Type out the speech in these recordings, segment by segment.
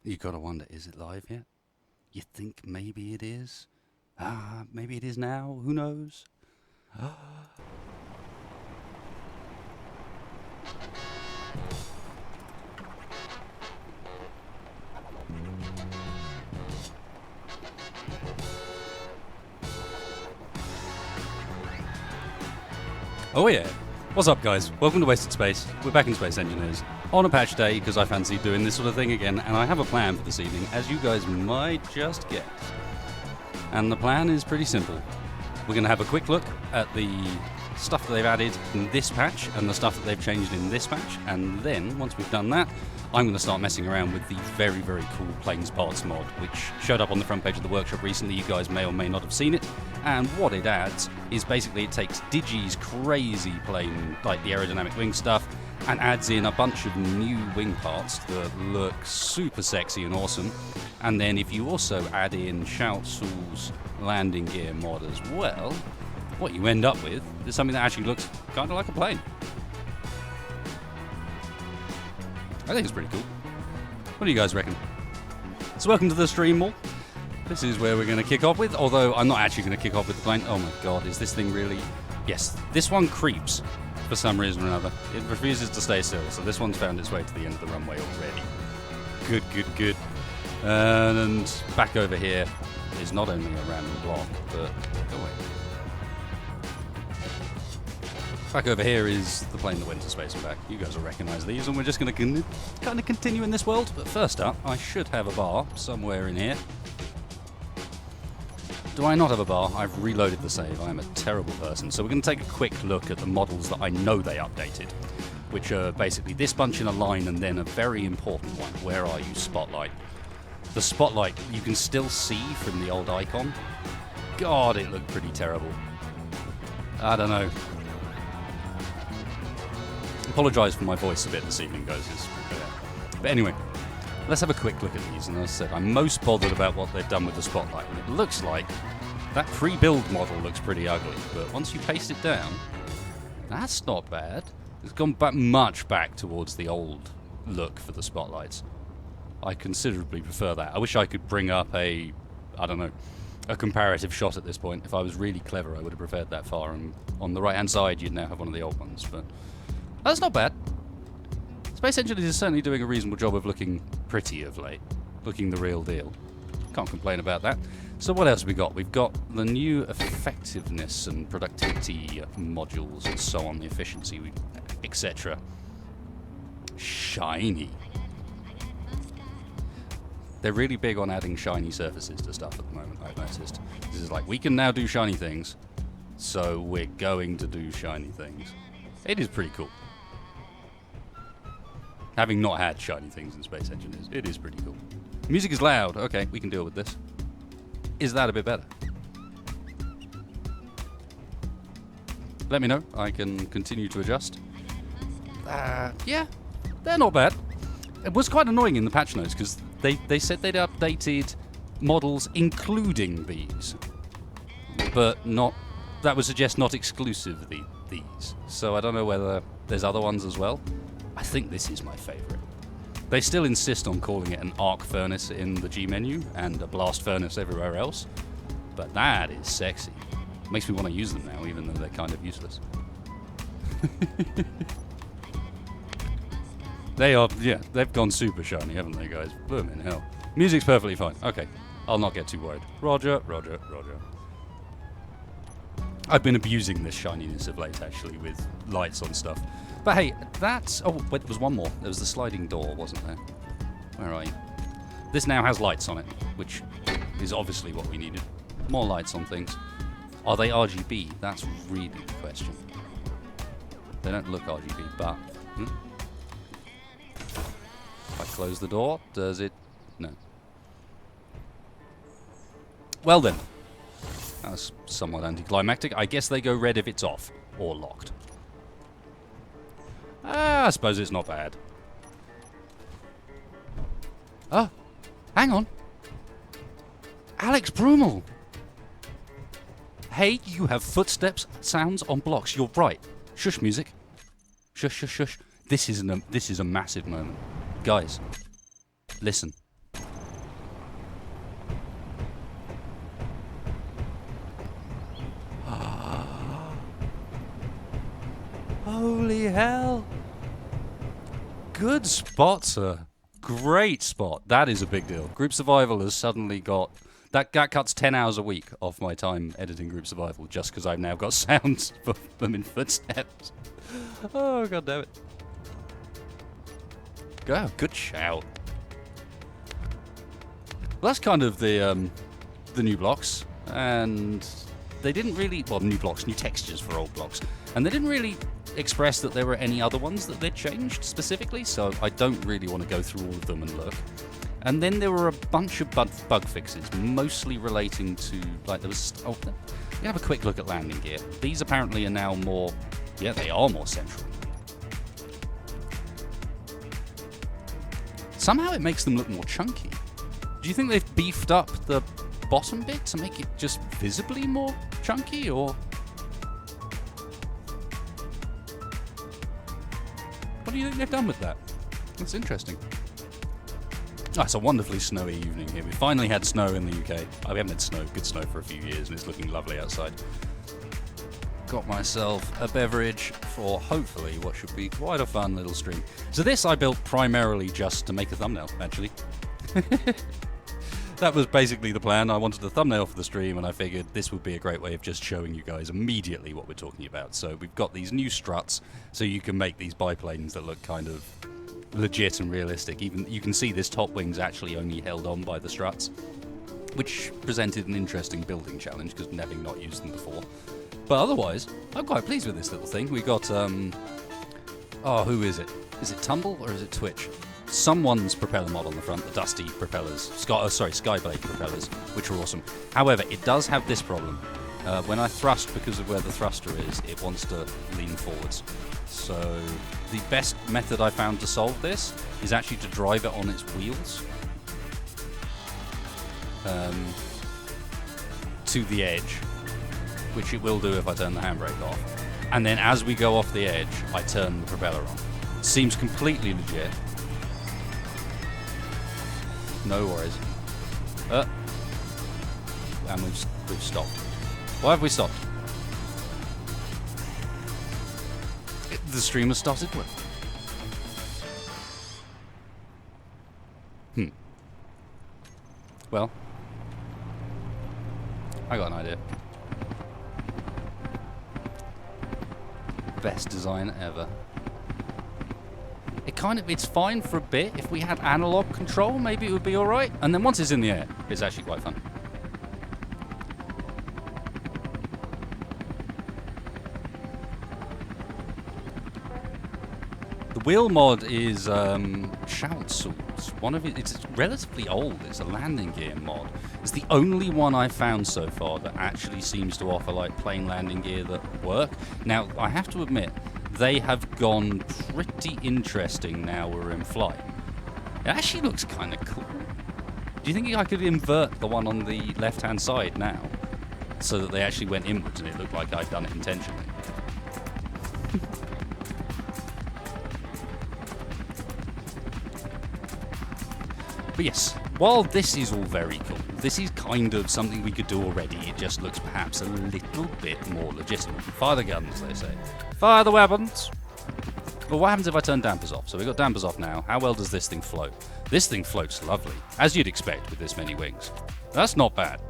You gotta wonder, is it live yet? You think maybe it is? Maybe it is now, who knows? Oh yeah. What's up, guys? Welcome to Wasted Space. We're back in Space Engineers on a patch day because I fancy doing this sort of thing again, and I have a plan for this evening, as you guys might just guess. And the plan is pretty simple. We're going to have a quick look at the stuff that they've added in this patch and the stuff that they've changed in this patch, and then, once we've done that, I'm going to start messing around with the very, very cool Planes Parts mod, which showed up on the front page of the workshop recently. You guys may or may not have seen it. And what it adds is basically it takes Digi's crazy plane, like the aerodynamic wing stuff, and adds in a bunch of new wing parts that look super sexy and awesome. And then if you also add in Schautzel's landing gear mod as well, what you end up with is something that actually looks kind of like a plane. I think it's pretty cool. What do you guys reckon? So welcome to the stream all. This is where we're going to kick off with, although I'm not actually going to kick off with the plane. Oh my god, is this thing really... Yes, this one creeps for some reason or another. It refuses to stay still, so this one's found its way to the end of the runway already. Good, good, good. And back over here is not only a random block, but... Go away. Back over here is the plane that went to space and back. You guys will recognise these, and we're just going to kind of continue in this world. But first up, I should have a bar somewhere in here. Do I not have a bar? I've reloaded the save. I am a terrible person. So we're going to take a quick look at the models that I know they updated, which are basically this bunch in a line and then a very important one. Where are you, Spotlight? The Spotlight, you can still see from the old icon. God, it looked pretty terrible. I don't know. Apologise for my voice a bit this evening, guys. But anyway, let's have a quick look at these. And as I said, I'm most bothered about what they've done with the Spotlight. And it looks like that pre-build model looks pretty ugly, but once you paste it down, that's not bad. It's gone much back towards the old look for the Spotlights. I considerably prefer that. I wish I could bring up a comparative shot at this point. If I was really clever, I would have preferred that far. And on the right-hand side, you'd now have one of the old ones, but... That's not bad. Space Engineers is certainly doing a reasonable job of looking pretty of late. Looking the real deal. Can't complain about that. So what else have we got? We've got the new effectiveness and productivity modules and so on, the efficiency, etc. Shiny. They're really big on adding shiny surfaces to stuff at the moment, I've noticed. This is like, we can now do shiny things, so we're going to do shiny things. It is pretty cool. Having not had shiny things in Space Engineers, it is pretty cool. Music is loud. Okay, we can deal with this. Is that a bit better? Let me know. I can continue to adjust. Yeah, they're not bad. It was quite annoying in the patch notes because they said they'd updated models including these, but not. That would suggest not exclusively these. So I don't know whether there's other ones as well. I think this is my favourite. They still insist on calling it an arc furnace in the G menu and a blast furnace everywhere else, but that is sexy. Makes me want to use them now, even though they're kind of useless. They are, yeah, they've gone super shiny, haven't they, guys? Blooming hell. Music's perfectly fine. Okay, I'll not get too worried. Roger, roger, roger. I've been abusing this shininess of late, actually, with lights on stuff. But hey, that's... Oh, wait, there was one more. There was the sliding door, wasn't there? Where are you? This now has lights on it, which is obviously what we needed. More lights on things. Are they RGB? That's really the question. They don't look RGB, but... If I close the door, does it... No. Well then. That was somewhat anticlimactic. I guess they go red if it's off or locked. I suppose it's not bad. Oh, hang on. Alex Brummel. Hey, you have footsteps sounds on blocks. You're right. Shush music. Shush, shush, shush. This is a massive moment. Guys, listen. hell! Good spot, sir. Great spot. That is a big deal. Group Survival has suddenly got... That cuts 10 hours a week off my time editing Group Survival just because I've now got sounds for them in footsteps. Oh, god damn it. Good shout. Well, that's kind of the new blocks, and they didn't really... Well, new blocks, new textures for old blocks. And they didn't really express that there were any other ones that they'd changed specifically, so I don't really want to go through all of them and look. And then there were a bunch of bug fixes, mostly relating to, like, there was... Oh, you have a quick look at landing gear. These apparently are now more... Yeah, they are more central. Somehow it makes them look more chunky. Do you think they've beefed up the bottom bit to make it just visibly more chunky, or... What do you think they've done with that? That's interesting. Oh, it's a wonderfully snowy evening here. We finally had snow in the UK. We haven't had good snow for a few years, and it's looking lovely outside. Got myself a beverage for hopefully what should be quite a fun little stream. So this I built primarily just to make a thumbnail, actually. That was basically the plan. I wanted a thumbnail for the stream, and I figured this would be a great way of just showing you guys immediately what we're talking about. So we've got these new struts, so you can make these biplanes that look kind of legit and realistic. Even you can see this top wing's actually only held on by the struts, which presented an interesting building challenge because having not used them before. But otherwise, I'm quite pleased with this little thing. We got, oh, who is it? Is it Tumble or is it Twitch? Someone's propeller mod on the front, the Dusty propellers. Skyblade propellers, which are awesome. However, it does have this problem. When I thrust, because of where the thruster is, it wants to lean forwards. So the best method I found to solve this is actually to drive it on its wheels to the edge, which it will do if I turn the handbrake off. And then as we go off the edge, I turn the propeller on. Seems completely legit. No worries. And we've stopped. Why have we stopped? The stream has started. Well, I got an idea. Best design ever. It's fine for a bit. If we had analog control, maybe it would be alright. And then once it's in the air, it's actually quite fun. The wheel mod is Shoutsoul's. It's relatively old. It's a landing gear mod. It's the only one I've found so far that actually seems to offer like plain landing gear that work. Now, I have to admit, they have gone pretty interesting now we're in flight. It actually looks kind of cool. Do you think I could invert the one on the left-hand side now so that they actually went inwards and it looked like I'd done it intentionally? But yes, while this is all very cool, this is kind of something we could do already. It just looks perhaps a little bit more legitimate. Fire the guns, they say. Fire the weapons! Well, what happens if I turn dampers off? So we've got dampers off now. How well does this thing float? This thing floats lovely, as you'd expect with this many wings. That's not bad.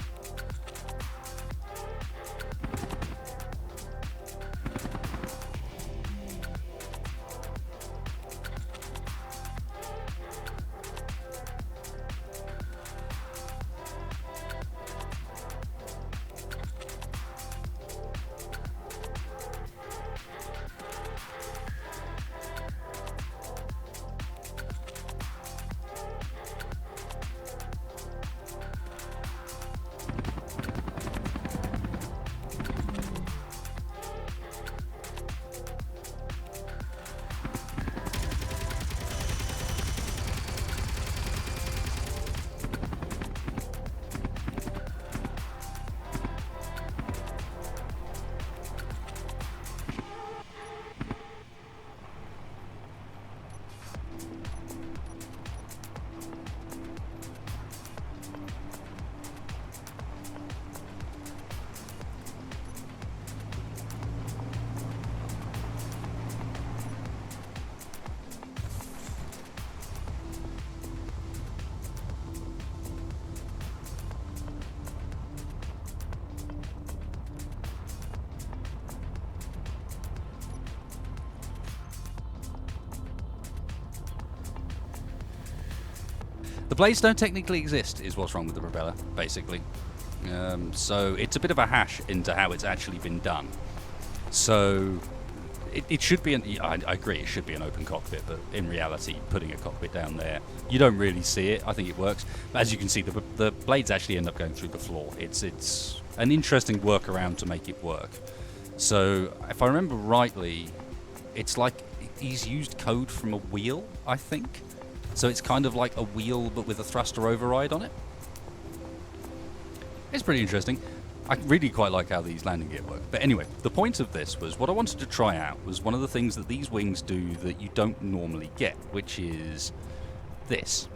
The blades don't technically exist, is what's wrong with the propeller, basically. So it's a bit of a hash into how it's actually been done. So it should be, I agree, it should be an open cockpit, but in reality, putting a cockpit down there, you don't really see it. I think it works. But as you can see, the blades actually end up going through the floor. It's an interesting workaround to make it work. So if I remember rightly, it's like he's used code from a wheel, I think. So it's kind of like a wheel, but with a thruster override on it. It's pretty interesting. I really quite like how these landing gear work. But anyway, the point of this was what I wanted to try out was one of the things that these wings do that you don't normally get, which is this.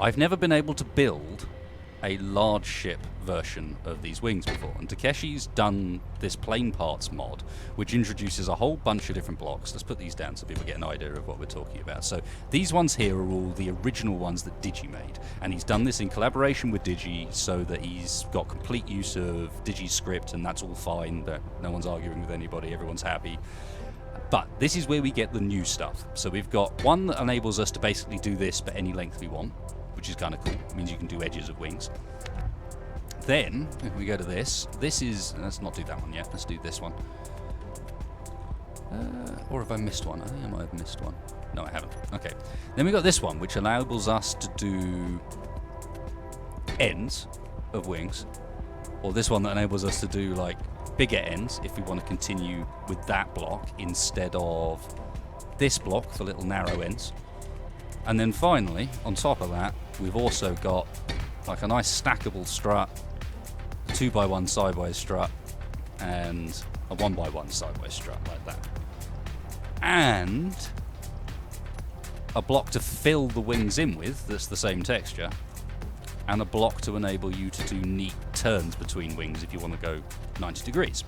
I've never been able to build a large ship version of these wings before, and Takeshi's done this plane parts mod which introduces a whole bunch of different blocks. Let's put these down so people get an idea of what we're talking about. So these ones here are all the original ones that Digi made, and he's done this in collaboration with Digi so that he's got complete use of Digi's script, and that's all fine. No one's arguing with anybody, everyone's happy. But this is where we get the new stuff. So we've got one that enables us to basically do this for any length we want, which is kind of cool. It means you can do edges of wings. Then, if we go to this is... Let's not do that one yet. Let's do this one. Or have I missed one? I think I might have missed one. No, I haven't. Okay. Then we got this one, which enables us to do ends of wings. Or this one that enables us to do, like, bigger ends if we want to continue with that block instead of this block for little narrow ends. And then finally, on top of that, we've also got like a nice stackable strut, a 2x1 sideways strut, and a 1x1 sideways strut like that. And a block to fill the wings in with that's the same texture, and a block to enable you to do neat turns between wings if you want to go 90 degrees.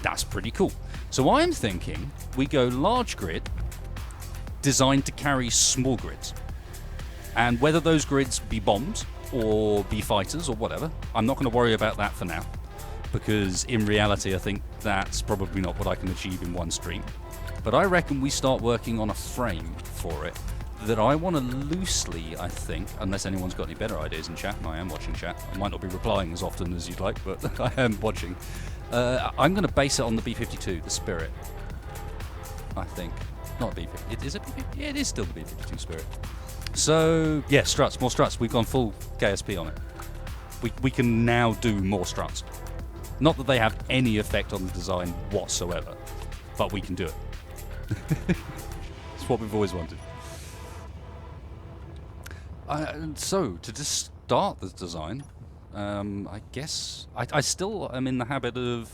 That's pretty cool. So I'm thinking we go large grid, designed to carry small grids. And whether those grids be bombs or be fighters or whatever, I'm not going to worry about that for now, because in reality I think that's probably not what I can achieve in one stream. But I reckon we start working on a frame for it that I want to loosely, I think, unless anyone's got any better ideas in chat, and I am watching chat. I might not be replying as often as you'd like, but I am watching. I'm going to base it on the B-52, the Spirit, I think. Not B-50. Is it B-50? Yeah, it is still the B-52 Spirit. So, yeah, struts, more struts. We've gone full KSP on it. We can now do more struts. Not that they have any effect on the design whatsoever, but we can do it. It's what we've always wanted. So, to just start the design, I guess I still am in the habit of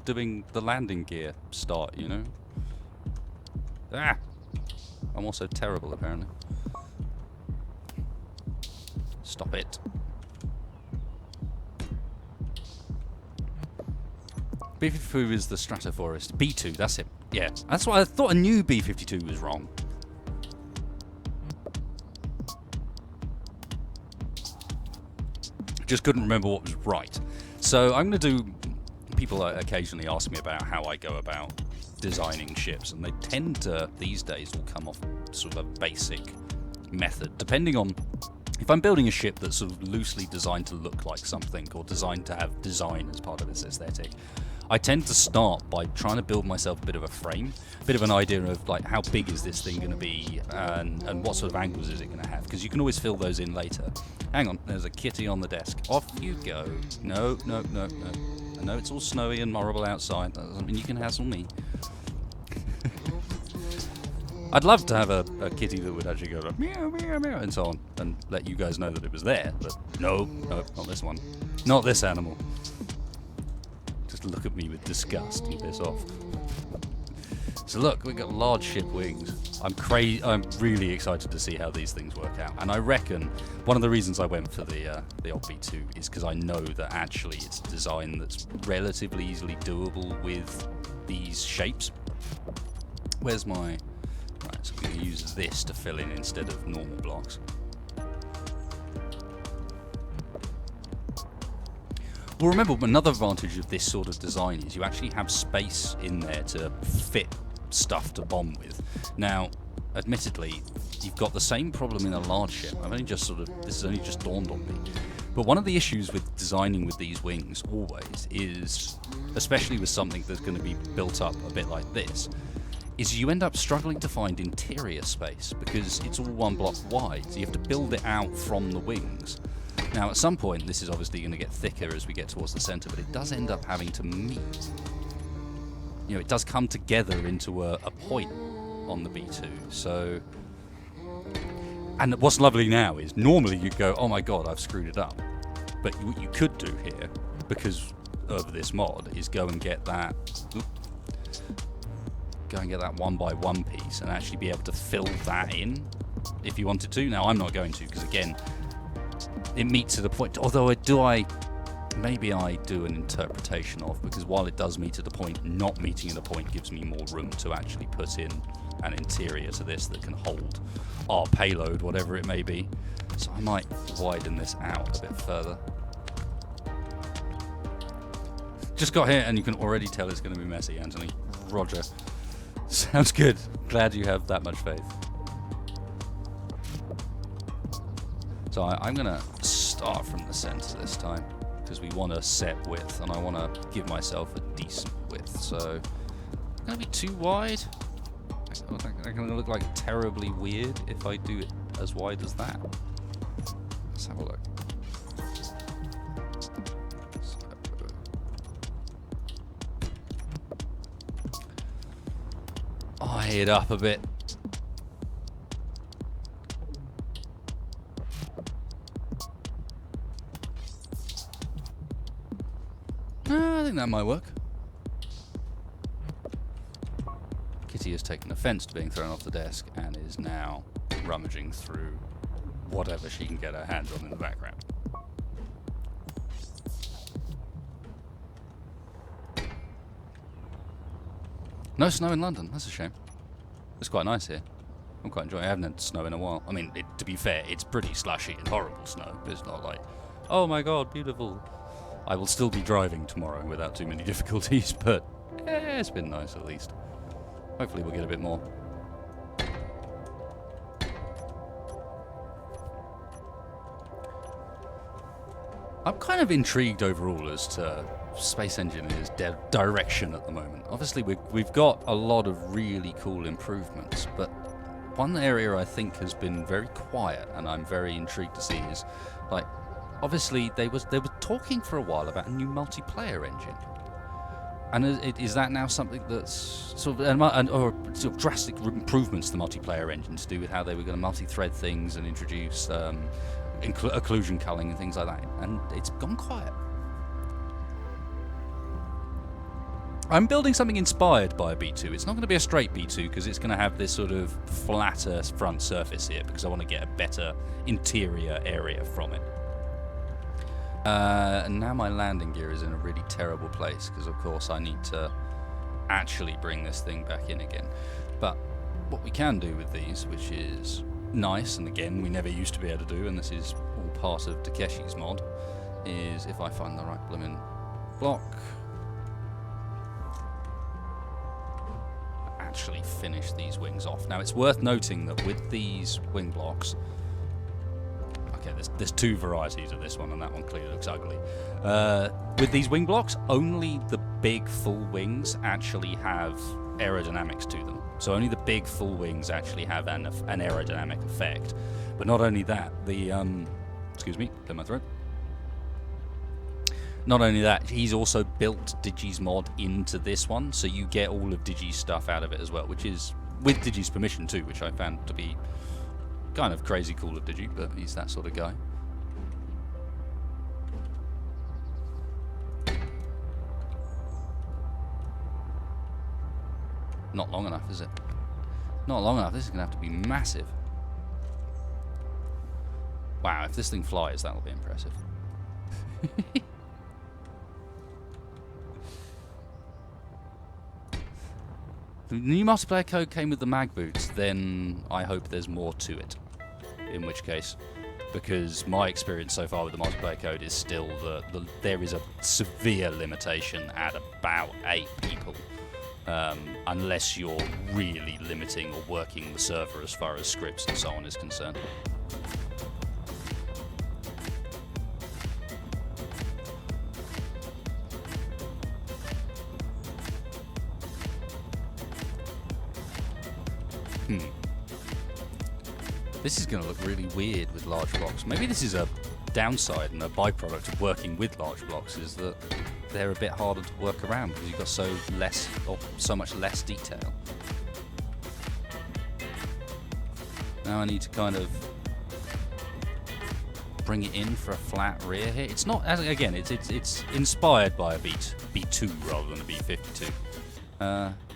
doing the landing gear start, you know? Ah! I'm also terrible, apparently. Stop it. B-52 is the Stratoforest. B2, that's it. Yeah, that's why I thought I knew B-52 was wrong. Just couldn't remember what was right. So I'm going to do... People occasionally ask me about how I go about designing ships, and they tend to, these days, will come off sort of a basic method, depending on if I'm building a ship that's sort of loosely designed to look like something, or designed to have design as part of its aesthetic. I tend to start by trying to build myself a bit of a frame, a bit of an idea of like how big is this thing going to be, and what sort of angles is it going to have, because you can always fill those in later. Hang on, there's a kitty on the desk. Off you go. No, no, no, no. I know it's all snowy and horrible outside. That doesn't mean you can hassle me. I'd love to have a kitty that would actually go like, meow, meow, meow, and so on, and let you guys know that it was there, but no, not this one. Not this animal. Just look at me with disgust and piss off. So look, we've got large ship wings. I'm really excited to see how these things work out, and I reckon one of the reasons I went for the old B2 is because I know that actually it's a design that's relatively easily doable with these shapes. Where's my... Right, so I'm going to use this to fill in instead of normal blocks. Well, remember, another advantage of this sort of design is you actually have space in there to fit stuff to bomb with. Now, admittedly, you've got the same problem in a large ship. This has only just dawned on me. But one of the issues with designing with these wings always is, especially with something that's going to be built up a bit like this, is you end up struggling to find interior space because it's all one block wide. So you have to build it out from the wings. Now, at some point, this is obviously going to get thicker as we get towards the center, but it does end up having to meet. You know, it does come together into a point on the B2. So, and what's lovely now is normally you go, oh my god, I've screwed it up. But what you could do here, because of this mod, is go and get that. Go and get that 1x1 piece and actually be able to fill that in if you wanted to. Now, I'm not going to because, again, it meets at a point. Although maybe I do an interpretation of, because while it does meet at a point, not meeting at a point gives me more room to actually put in an interior to this that can hold our payload, whatever it may be. So I might widen this out a bit further. Just got here and you can already tell it's going to be messy, Anthony. Roger. Sounds good. Glad you have that much faith. So I'm going to start from the center this time because we want a set width and I want to give myself a decent width. So it's going to be too wide. I'm going to look like terribly weird if I do it as wide as that. Let's have a look. Eye it up a bit. I think that might work. Kitty has taken offense to being thrown off the desk and is now rummaging through whatever she can get her hands on in the background. No snow in London, that's a shame. It's quite nice here. I'm quite enjoying it. I haven't had snow in a while. I mean, to be fair, it's pretty slushy and horrible snow, but it's not like, oh my god, beautiful. I will still be driving tomorrow without too many difficulties, but it's been nice at least. Hopefully we'll get a bit more. I'm kind of intrigued overall as to Space Engineer's direction at the moment. Obviously, we've got a lot of really cool improvements, but one area I think has been very quiet, and I'm very intrigued to see is, like, obviously they were talking for a while about a new multiplayer engine, and is that now something that's sort of drastic improvements to the multiplayer engine to do with how they were going to multi-thread things and introduce occlusion culling and things like that, and it's gone quiet. I'm building something inspired by a B2. It's not going to be a straight B2 because it's going to have this sort of flatter front surface here because I want to get a better interior area from it. And now my landing gear is in a really terrible place because, of course, I need to actually bring this thing back in again. But what we can do with these, which is nice, and again, we never used to be able to do, and this is all part of Takeshi's mod, is if I find the right blooming block, actually finish these wings off. Now, it's worth noting that with these wing blocks, okay, there's two varieties of this one, and that one clearly looks ugly. With these wing blocks, only the big full wings actually have aerodynamics to them. So only the big full wings actually have an aerodynamic effect. But not only that, excuse me, clear my throat. Not only that, he's also built Digi's mod into this one, so you get all of Digi's stuff out of it as well, which is with Digi's permission too, which I found to be kind of crazy cool of Digi, but he's that sort of guy. Not long enough, is it? Not long enough. This is going to have to be massive. Wow, if this thing flies, that'll be impressive. The new multiplayer code came with the mag boots, then I hope there's more to it. In which case, because my experience so far with the multiplayer code is still that there is a severe limitation at about 8 people. unless you're really limiting or working the server as far as scripts and so on is concerned. This is going to look really weird with large blocks. Maybe this is a downside and a byproduct of working with large blocks, is that they're a bit harder to work around because you've got so much less detail. Now I need to kind of bring it in for a flat rear here. It's not, again, it's inspired by a B2 rather than a B52.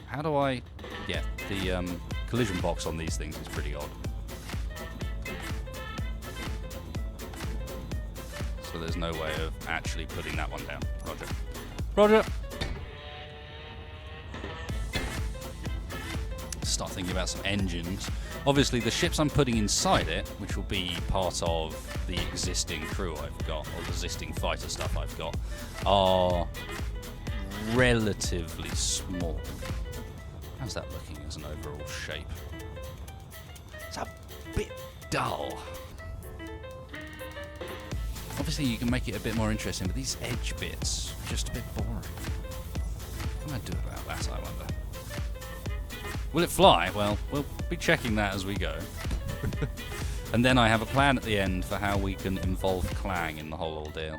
How do I? Yeah, the collision box on these things is pretty odd. So there's no way of actually putting that one down. Roger. Roger! Start thinking about some engines. Obviously the ships I'm putting inside it, which will be part of the existing crew I've got, or the existing fighter stuff I've got, are relatively small. How's that looking as an overall shape? It's a bit dull. Obviously you can make it a bit more interesting, but these edge bits are just a bit boring. What can I do about that, I wonder? Will it fly? Well, we'll be checking that as we go. And then I have a plan at the end for how we can involve Clang in the whole ordeal,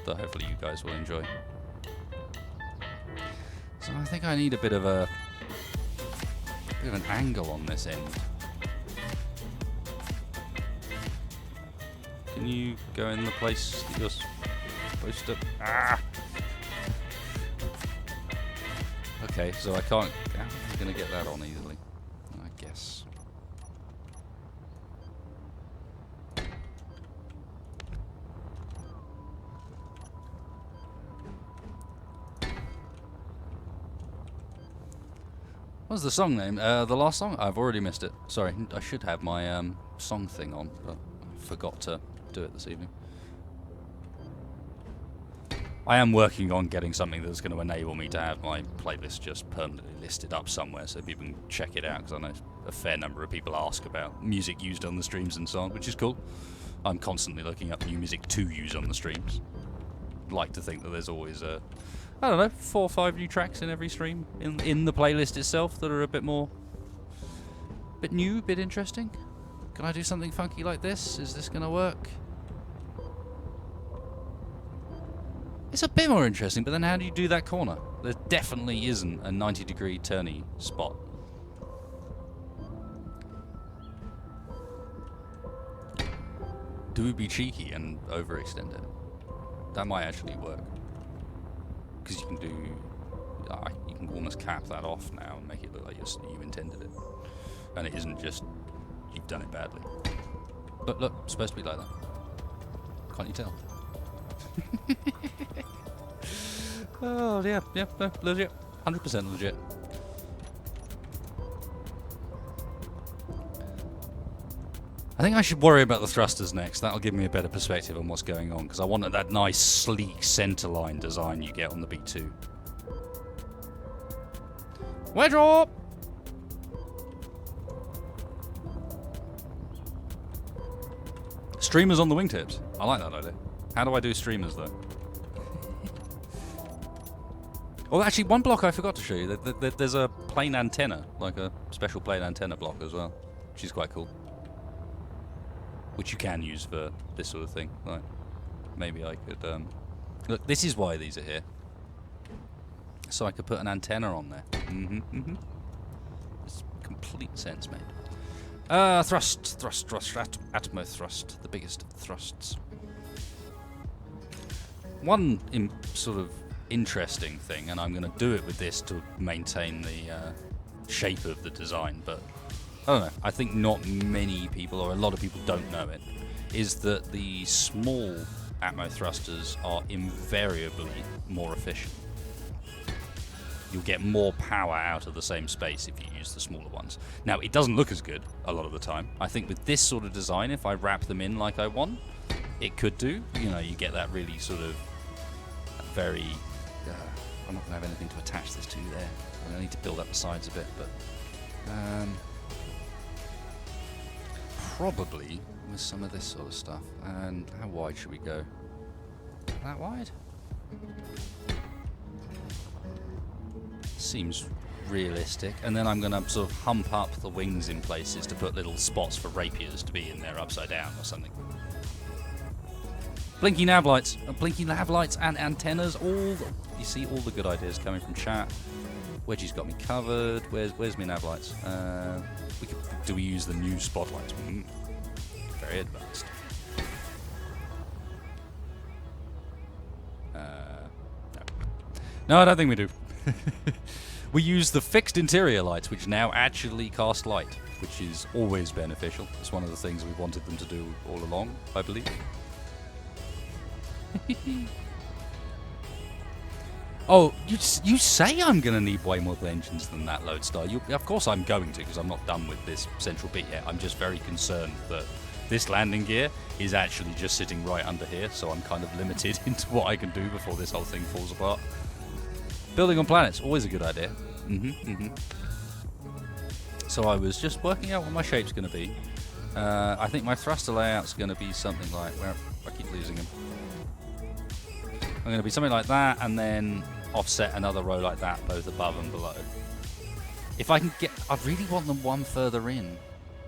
that hopefully you guys will enjoy. So I think I need a bit of an angle on this end. Can you go in the place that you're supposed to? Ah! Okay, so I can't. How am I going to get that on easily? I guess. What's the song name? The last song? I've already missed it. Sorry, I should have my song thing on, but I forgot to do it this evening. I am working on getting something that's going to enable me to have my playlist just permanently listed up somewhere so people can check it out, because I know a fair number of people ask about music used on the streams and so on, which is cool. I'm constantly looking up new music to use on the streams. I'd like to think that there's always I don't know, 4 or 5 new tracks in every stream in the playlist itself that are a bit more, bit new, bit interesting. Can I do something funky like this? Is this going to work? It's a bit more interesting, but then how do you do that corner? There definitely isn't a 90-degree turny spot. Do we be cheeky and overextend it? That might actually work. Because you can do... you can almost cap that off now and make it look like you intended it. And it isn't just you've done it badly. But look, it's supposed to be like that. Can't you tell? Oh, yeah, no, legit. 100% legit. I think I should worry about the thrusters next. That'll give me a better perspective on what's going on, because I want that nice, sleek centerline design you get on the B2. Wedge drop! Streamers on the wingtips. I like that idea. How do I do streamers, though? Oh, actually, one block I forgot to show you. There's a plane antenna, like a special plane antenna block as well, which is quite cool. Which you can use for this sort of thing. Like, maybe I could... Look, this is why these are here. So I could put an antenna on there. It's complete sense, mate. Thrust, atmo thrust, the biggest of thrusts. One sort of interesting thing, and I'm going to do it with this to maintain the shape of the design, but I don't know, I think not many people, or a lot of people don't know it, is that the small atmo thrusters are invariably more efficient. You'll get more power out of the same space if you use the smaller ones. Now, it doesn't look as good a lot of the time. I think with this sort of design, if I wrap them in like I want, it could do. You know, you get that really sort of very I'm not going to have anything to attach this to there. I'm going to need to build up the sides a bit, but probably with some of this sort of stuff. And how wide should we go? That wide? Seems realistic. And then I'm going to sort of hump up the wings in places to put little spots for rapiers to be in there upside down or something. Blinky nav lights, and antennas. You see all the good ideas coming from chat. Wedgie's got me covered. Where's my nav lights? Do we use the new spotlights? Very advanced. No, I don't think we do. We use the fixed interior lights, which now actually cast light, which is always beneficial. It's one of the things we wanted them to do all along, I believe. Oh, you say I'm going to need way more engines than that, Lodestar. Of course I'm going to, because I'm not done with this central bit yet. I'm just very concerned that this landing gear is actually just sitting right under here, so I'm kind of limited into what I can do before this whole thing falls apart. Building on planets, always a good idea. So I was just working out what my shape's going to be. I think my thruster layout's going to be something like... Where I keep losing him. I'm going to be something like that, and then offset another row like that, both above and below. If I can get... I really want them one further in.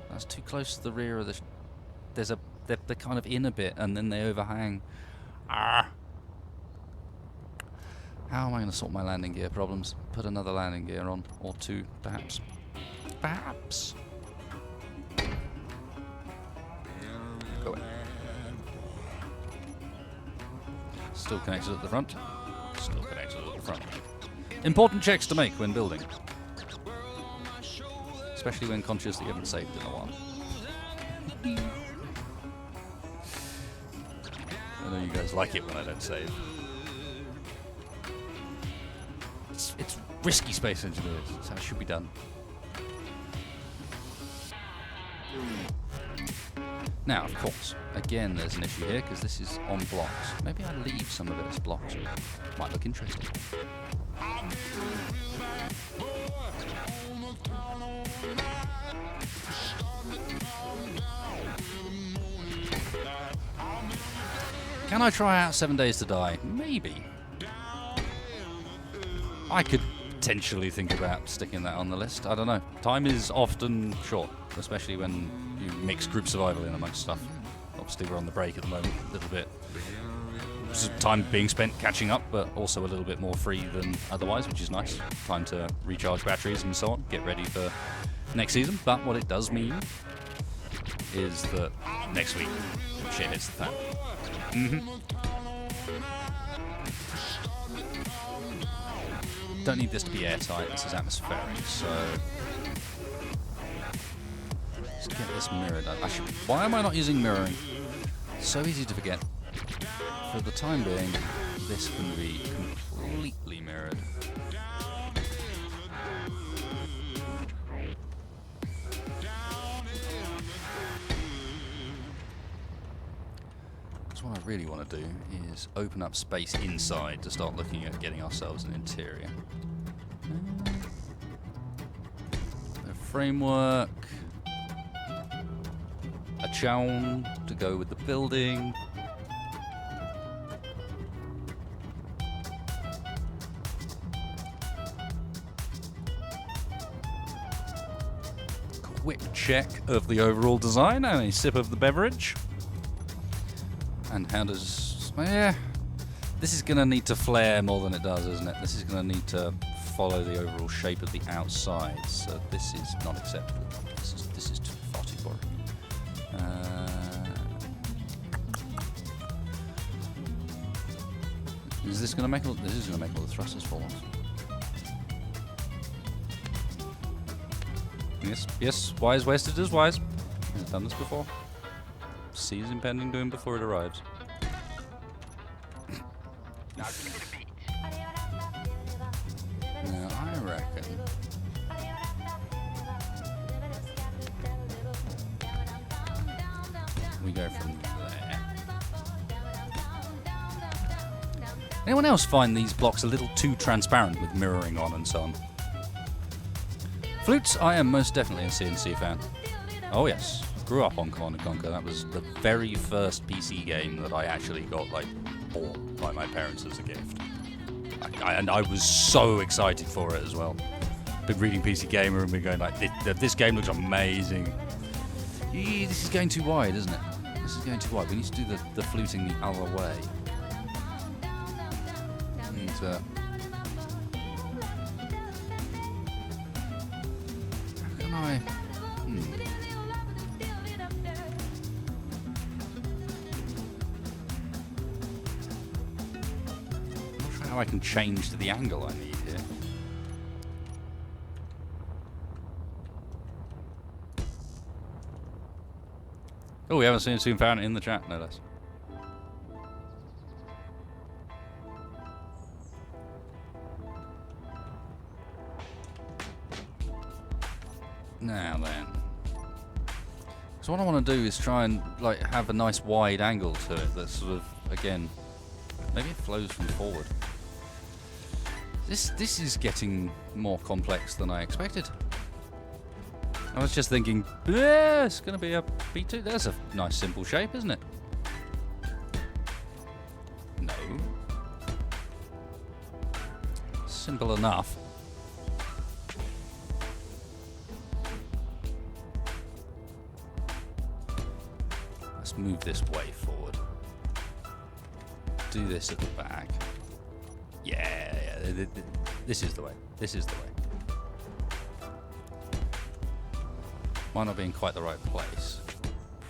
That's too close to the rear of the... They're kind of in a bit, and then they overhang. Ah! How am I going to sort my landing gear problems? Put another landing gear on, or two, perhaps. Perhaps. Go away. Still connected at the front. Still connected at the front. Important checks to make when building. Especially when conscious that you haven't saved in a while. I know you guys like it when I don't save. It's risky, Space Engineers. That's how it should be done. Now, of course, again, there's an issue here because this is on blocks. Maybe I leave some of it as blocks. Might look interesting. Can I try out 7 Days to Die? Maybe. I could potentially think about sticking that on the list. I don't know. Time is often short, especially when you mix group survival in amongst stuff. Obviously, we're on the break at the moment, a little bit. Time being spent catching up, but also a little bit more free than otherwise, which is nice. Time to recharge batteries and so on, get ready for next season. But what it does mean is that next week, shit hits the fan. Don't need this to be airtight, this is atmospheric, so let's get this mirror done. Actually, why am I not using mirroring? It's so easy to forget. For the time being, this can be completely mirrored. So what I really want to do is open up space inside to start looking at getting ourselves an interior. A framework, a chown to go with the building. Quick check of the overall design and a sip of the beverage. And how does... yeah, this is going to need to flare more than it does, isn't it? This is going to need to follow the overall shape of the outside, so this is not acceptable. This is far too boring. Is this going to make all... this is going to make all the thrusters fall off. Yes, wise wasted is wise. He's done this before. C is impending doom before it arrives. Now I reckon we go from there. Anyone else find these blocks a little too transparent with mirroring on and so on? Flutes, I am most definitely a CNC fan. Oh yes, grew up on Command & Conquer. That was the very first PC game that I actually got like bought by my parents as a gift. And I was so excited for it as well. Been reading PC Gamer and we're going like, this game looks amazing. This is going too wide, isn't it? This is going too wide. We need to do the fluting the other way. How can I... I'm not sure how I can change to the angle I need here. Oh, we haven't seen a Soon Found in the chat, no less. Now then. So what I want to do is try and like have a nice wide angle to it that's sort of, again, maybe it flows from forward. This is getting more complex than I expected. I was just thinking, yeah, it's going to be a B2. There's a nice simple shape, isn't it? No. Simple enough. Let's move this way forward. Do this at the back. Yeah, this is the way. This is the way. Might not be in quite the right place.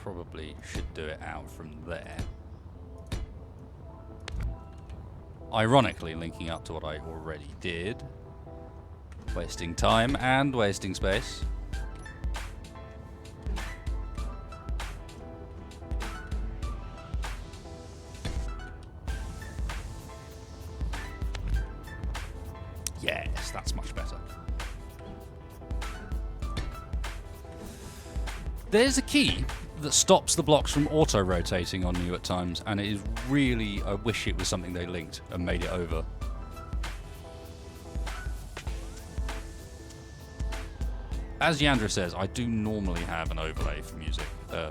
Probably should do it out from there. Ironically, linking up to what I already did. Wasting time and wasting space. Yes, that's much better. There's a key that stops the blocks from auto-rotating on you at times, and it is really, I wish it was something they linked and made it over. As Yandra says, I do normally have an overlay for music.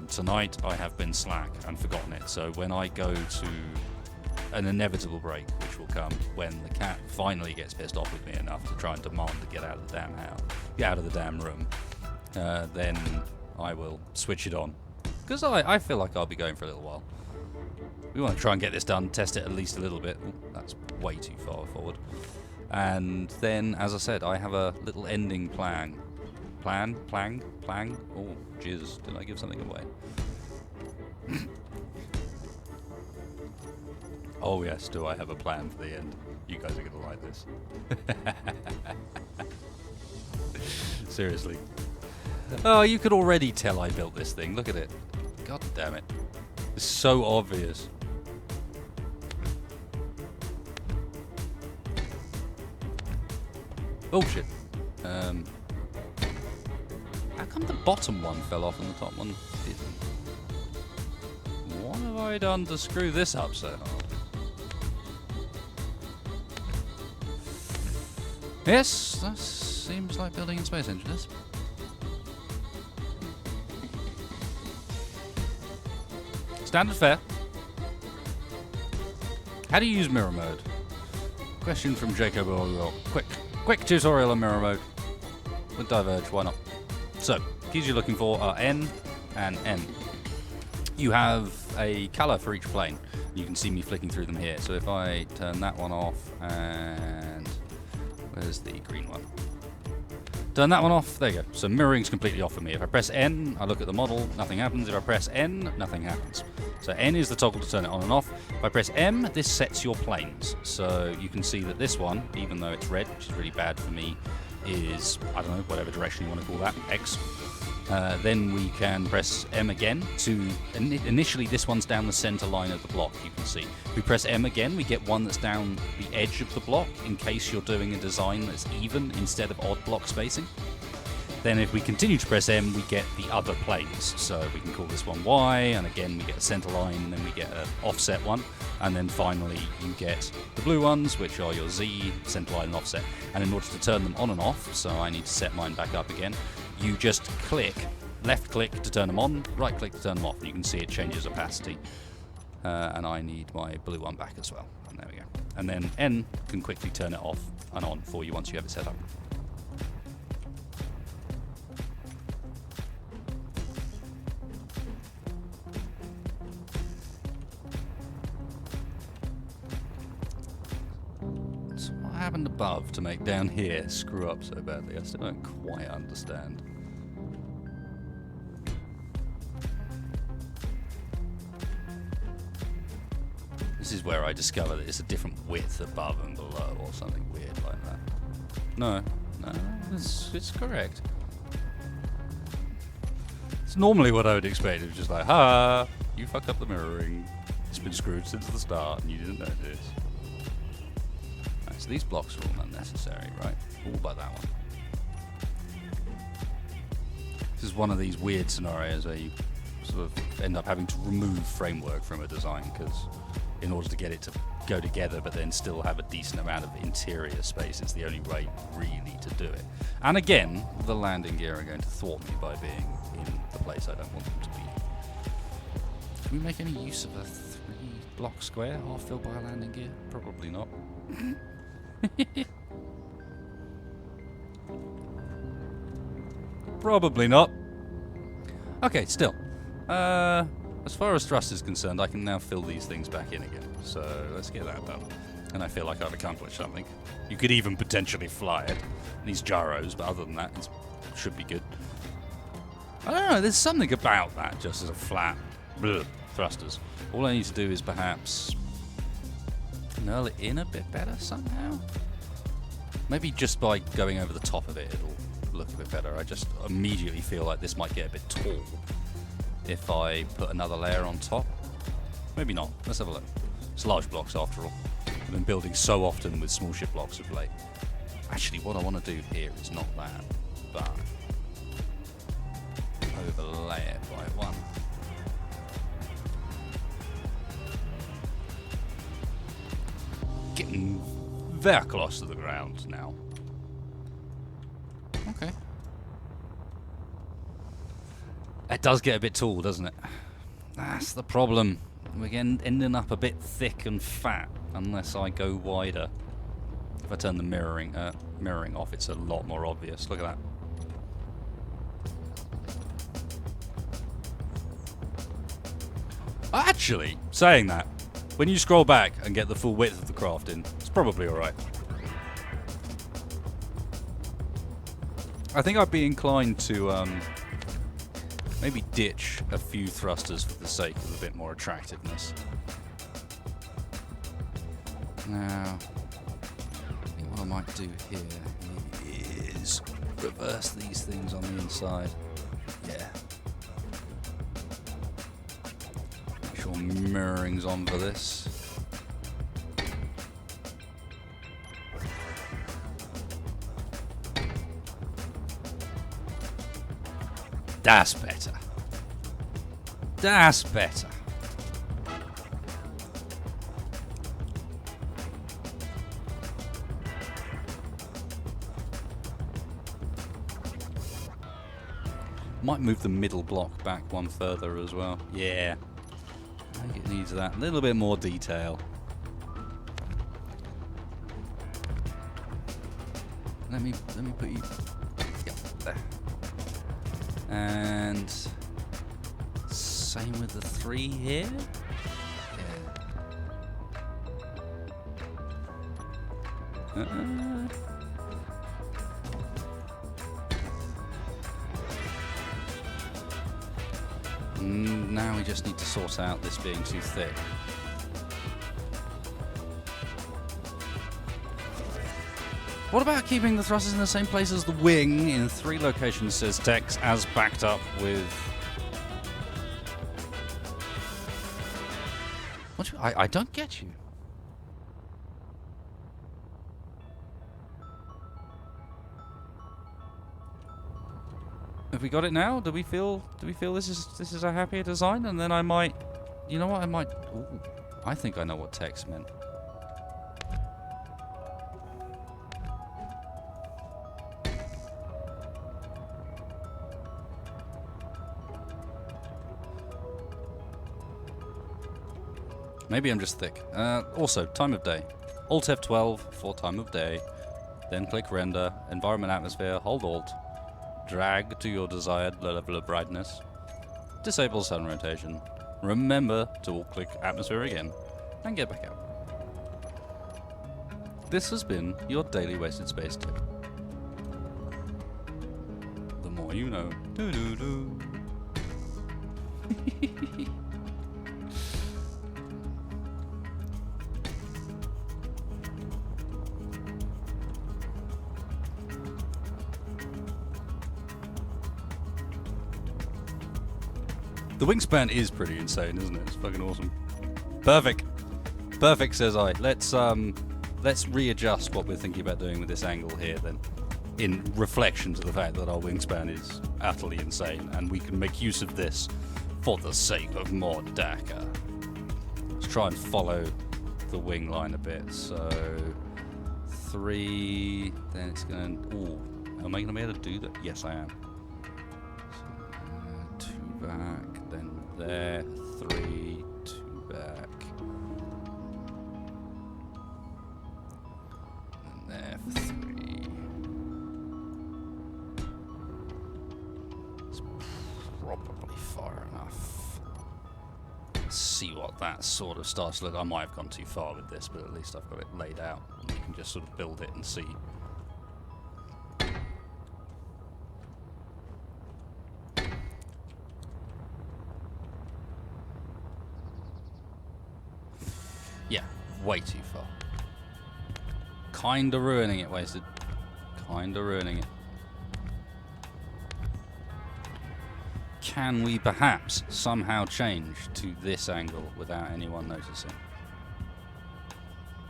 Tonight I have been slack and forgotten it, so when I go to an inevitable break, which will come when the cat finally gets pissed off with me enough to try and demand to get out of the damn house, get out of the damn room, then I will switch it on. Because I feel like I'll be going for a little while. We want to try and get this done, test it at least a little bit. Ooh, that's way too far forward. And then, as I said, I have a little ending plan. Plang? Oh, jizz, did I give something away? Oh yes, do I have a plan for the end? You guys are going to like this. Seriously. Oh, you could already tell I built this thing. Look at it. God damn it. It's so obvious. Bullshit. How come the bottom one fell off and the top one didn't? What have I done to screw this up so hard? Yes, that seems like building in Space Engineers. Standard fare. How do you use mirror mode? Question from Jacob. Quick tutorial on mirror mode. With Diverge, why not? So, keys you're looking for are N and M. You have a colour for each plane. You can see me flicking through them here. So if I turn that one off and... where's the green one? Turn that one off. There you go. So mirroring's completely off for me. If I press N, I look at the model, nothing happens. If I press N, nothing happens. So N is the toggle to turn it on and off. If I press M, this sets your planes. So you can see that this one, even though it's red, which is really bad for me, is, I don't know, whatever direction you want to call that, X. Then we can press M again to, initially this one's down the center line of the block, you can see. If we press M again, we get one that's down the edge of the block in case you're doing a design that's even instead of odd block spacing. Then if we continue to press M, we get the other planes. So we can call this one Y, and again we get a center line, and then we get an offset one. And then finally you get the blue ones, which are your Z, center line, and offset. And in order to turn them on and off, so I need to set mine back up again, you just click, left click to turn them on, right click to turn them off. And you can see it changes opacity. And I need my blue one back as well. And there we go. And then N can quickly turn it off and on for you once you have it set up. So what happened above to make down here screw up so badly? I still don't quite understand. This is where I discover that it's a different width above and below or something weird like that. No, it's correct. It's normally what I would expect. It's just like, ha, you fucked up the mirroring. It's been screwed since the start and you didn't notice. Right, so these blocks are all unnecessary, right? All but that one. This is one of these weird scenarios where you sort of end up having to remove framework from a design because in order to get it to go together but then still have a decent amount of interior space, it's the only way really to do it. And again, the landing gear are going to thwart me by being in the place I don't want them to be. Can we make any use of a 3-block square half filled by a landing gear? Probably not. Probably not. Okay, still. As far as thrust is concerned, I can now fill these things back in again. So let's get that done. And I feel like I've accomplished something. You could even potentially fly it. These gyros, but other than that, it should be good. I don't know, there's something about that just as a flat thrusters. All I need to do is perhaps knurl it in a bit better somehow. Maybe just by going over the top of it, it'll look a bit better. I just immediately feel like this might get a bit tall if I put another layer on top. Maybe not. Let's have a look. It's large blocks after all. I've been building so often with small ship blocks of late. Actually, what I want to do here is not that, but overlay it by one. Getting very close to the ground now. Okay. It does get a bit tall, doesn't it? That's the problem. We're ending up a bit thick and fat unless I go wider. If I turn the mirroring off, it's a lot more obvious. Look at that. Actually, saying that, when you scroll back and get the full width of the craft in, it's probably alright. I think I'd be inclined to maybe ditch a few thrusters for the sake of a bit more attractiveness. Now, I think what I might do here is reverse these things on the inside. Yeah. Make sure mirroring's on for this. That's better. That's better. Might move the middle block back one further as well. Yeah. I think it needs that little bit more detail. Let me put you there. And same with the 3 here. Yeah. Now we just need to sort out this being too thick. What about keeping the thrusters in the same place as the wing in 3 locations, says Tex, as backed up with... What I don't get you. Have we got it now? Do we feel this is a happier design? And then I might, you know what? I might. Ooh, I think I know what text meant. Maybe I'm just thick. Also, time of day. Alt F12 for time of day. Then click render, environment atmosphere, hold Alt. Drag to your desired level of brightness. Disable sun rotation. Remember to alt-click atmosphere again. And get back out. This has been your daily wasted space tip. The more you know. Doo-doo-doo. The wingspan is pretty insane, isn't it? It's fucking awesome. Perfect. Perfect, says I. Let's readjust what we're thinking about doing with this angle here then, in reflection to the fact that our wingspan is utterly insane, and we can make use of this for the sake of more DACA. Let's try and follow the wing line a bit. So 3, then it's going to... Ooh, am I going to be able to do that? Yes, I am. So, 2 back, then there, 3, 2 back. And there for 3. It's probably far enough. Let's see what that sort of starts to look. I might have gone too far with this, but at least I've got it laid out. And you can just sort of build it and see. Yeah, way too far. Kinda ruining it, Wasted. Kinda ruining it. Can we perhaps somehow change to this angle without anyone noticing?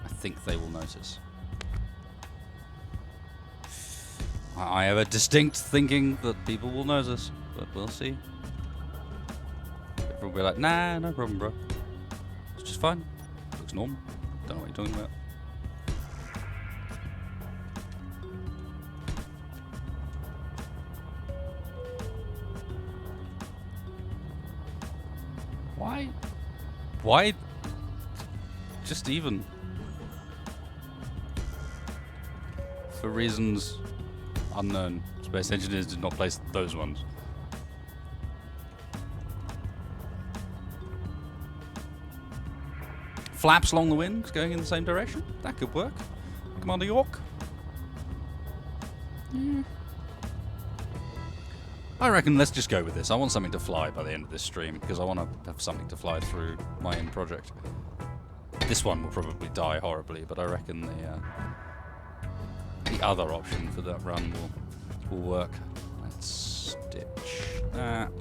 I think they will notice. I have a distinct thinking that people will notice, but we'll see. Everyone will be like, nah, no problem, bro. It's just fine. Looks normal. Don't know what you're talking about. Why? Why? Just even. For reasons unknown. Space engineers did not place those ones. Flaps along the wind, going in the same direction. That could work. Commander York. Yeah. I reckon let's just go with this. I want something to fly by the end of this stream, because I want to have something to fly through my end project. This one will probably die horribly, but I reckon the other option for that run will work. Let's stitch that.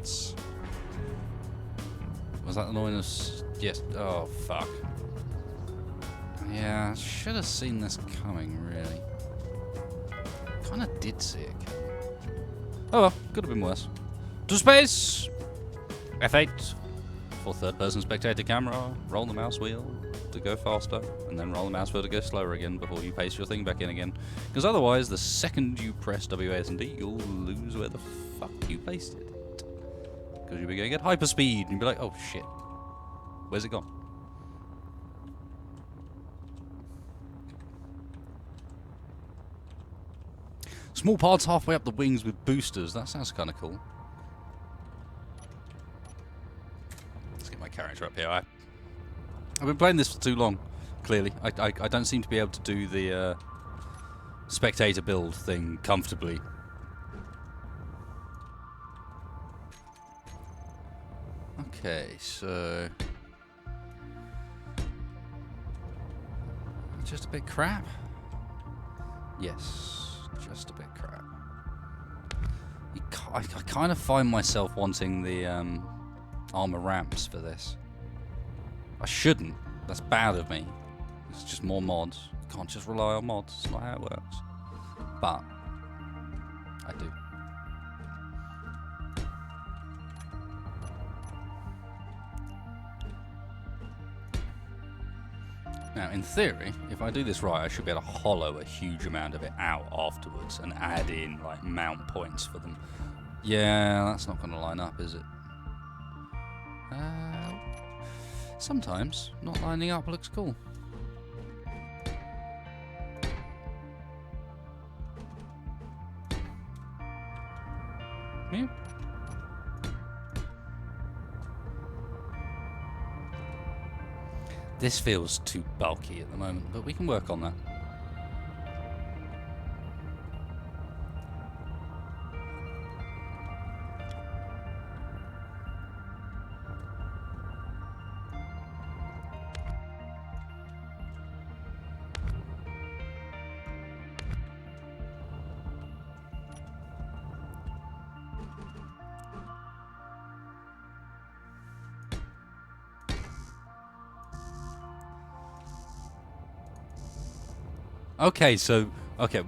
Was that the noise? Yes. Oh, fuck. Yeah, I should have seen this coming, really. Kind of did see it coming. Oh well, could have been worse. To space! F8 for third-person spectator camera. Roll the mouse wheel to go faster, and then roll the mouse wheel to go slower again before you paste your thing back in again. Because otherwise, the second you press WAS and D, you'll lose where the fuck you pasted it. Because you'll be going at hyperspeed, and you'll be like, oh shit, where's it gone? Small pods halfway up the wings with boosters. That sounds kind of cool. Let's get my character up here. I've been playing this for too long, clearly. I don't seem to be able to do the spectator build thing comfortably. Okay, so... just a bit crap? Yes. Just a bit crap. I kind of find myself wanting the armor ramps for this. I shouldn't. That's bad of me. It's just more mods. Can't just rely on mods. It's not how it works. But I do. Now, in theory, if I do this right, I should be able to hollow a huge amount of it out afterwards and add in, like, mount points for them. Yeah, that's not going to line up, is it? Sometimes not lining up looks cool. Yeah. This feels too bulky at the moment, but we can work on that. Okay, so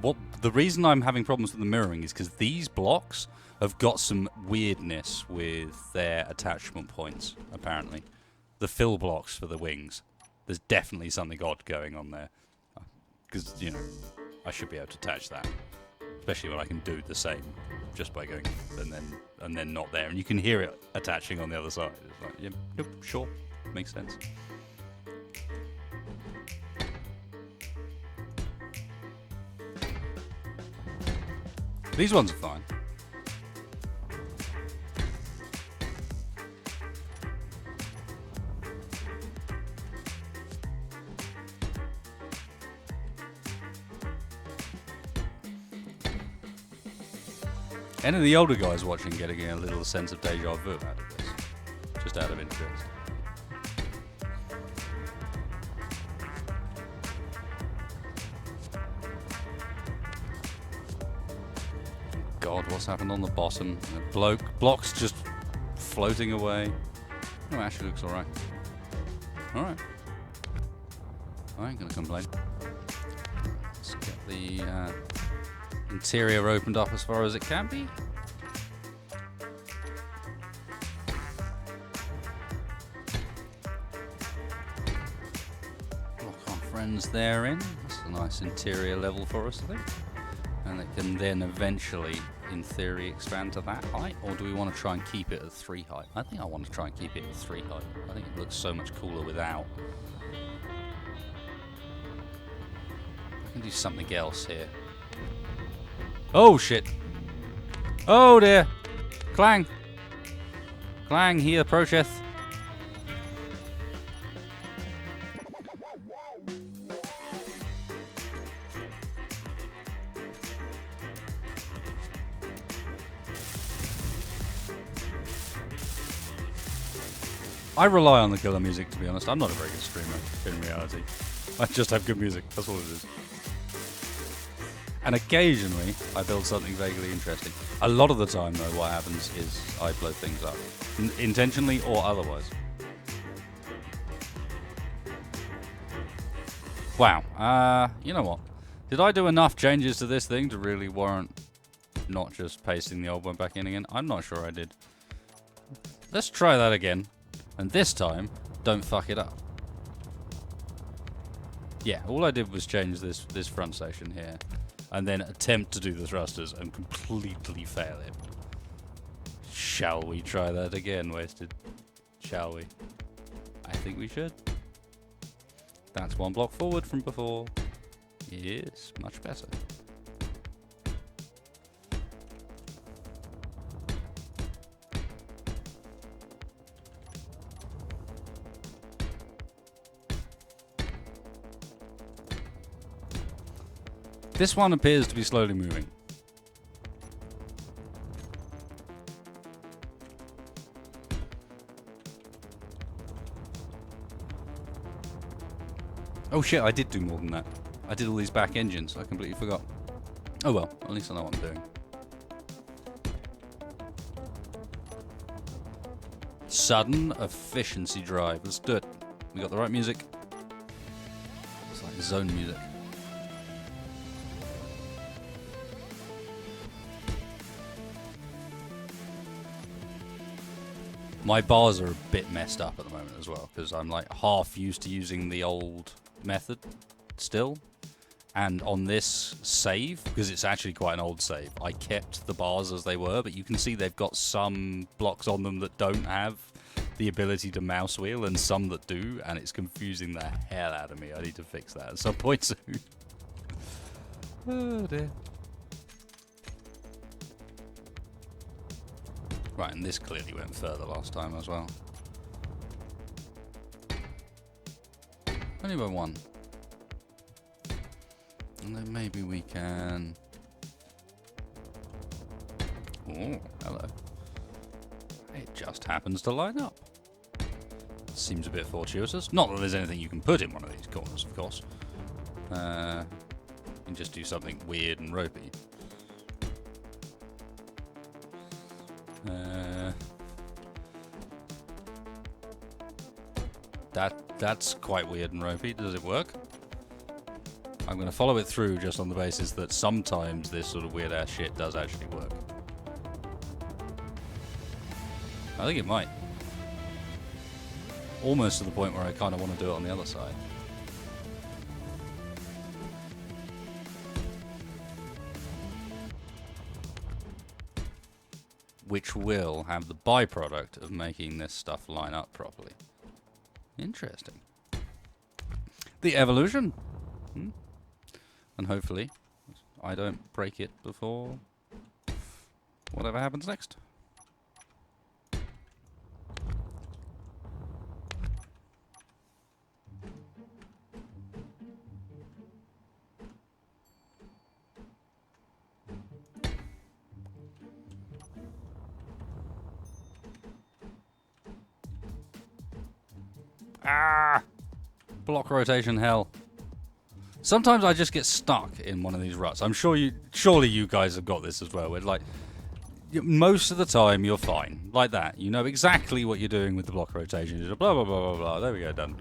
what the reason I'm having problems with the mirroring is because these blocks have got some weirdness with their attachment points. Apparently, the fill blocks for the wings. There's definitely something odd going on there. Because I should be able to attach that, especially when I can do the same just by going and then not there, and you can hear it attaching on the other side. It's like, yep, sure, makes sense. These ones are fine. Any of the older guys watching getting a little sense of deja vu out of this? Just out of interest. God, what's happened on the bottom? The blocks just floating away. Oh, actually looks alright. Alright. I ain't gonna complain. Let's get the interior opened up as far as it can be. Lock our friends there in. That's a nice interior level for us, I think. And it can then eventually, in theory, expand to that height? Or do we want to try and keep it at 3 height? I think I want to try and keep it at 3 height. I think it looks so much cooler without. I can do something else here. Oh, shit. Oh, dear. Clang. Clang here, approacheth. I rely on the killer music, to be honest. I'm not a very good streamer, in reality. I just have good music. That's all it is. And occasionally, I build something vaguely interesting. A lot of the time, though, what happens is I blow things up. Intentionally or otherwise. Wow. You know what? Did I do enough changes to this thing to really warrant not just pasting the old one back in again? I'm not sure I did. Let's try that again. And this time, don't fuck it up. Yeah, all I did was change this front section here. And then attempt to do the thrusters and completely fail it. Shall we try that again, Wasted? Shall we? I think we should. That's 1 block forward from before. Yes, much better. This one appears to be slowly moving. Oh shit, I did do more than that. I did all these back engines. I completely forgot. Oh well, at least I know what I'm doing. Sudden efficiency drive. Let's do it. We got the right music. It's like zone music. My bars are a bit messed up at the moment as well, because I'm like half used to using the old method still. And on this save, because it's actually quite an old save, I kept the bars as they were, but you can see they've got some blocks on them that don't have the ability to mouse wheel and some that do, and it's confusing the hell out of me. I need to fix that at some point soon. Oh dear. Right, and this clearly went further last time as well. Only by one. And then maybe we can... Oh, hello. It just happens to line up. Seems a bit fortuitous. Not that there's anything you can put in one of these corners, of course. You can just do something weird and ropey. That's quite weird and ropey. Does it work? I'm going to follow it through just on the basis that sometimes this sort of weird ass shit does actually work. I think it might. Almost to the point where I kind of want to do it on the other side. Which will have the byproduct of making this stuff line up properly. Interesting. The evolution. And hopefully I don't break it before whatever happens next. Ah! Block rotation hell. Sometimes I just get stuck in one of these ruts. I'm sure surely you guys have got this as well. Where like, most of the time you're fine. Like that. You know exactly what you're doing with the block rotation. Blah, blah, blah, blah, blah. There we go, done.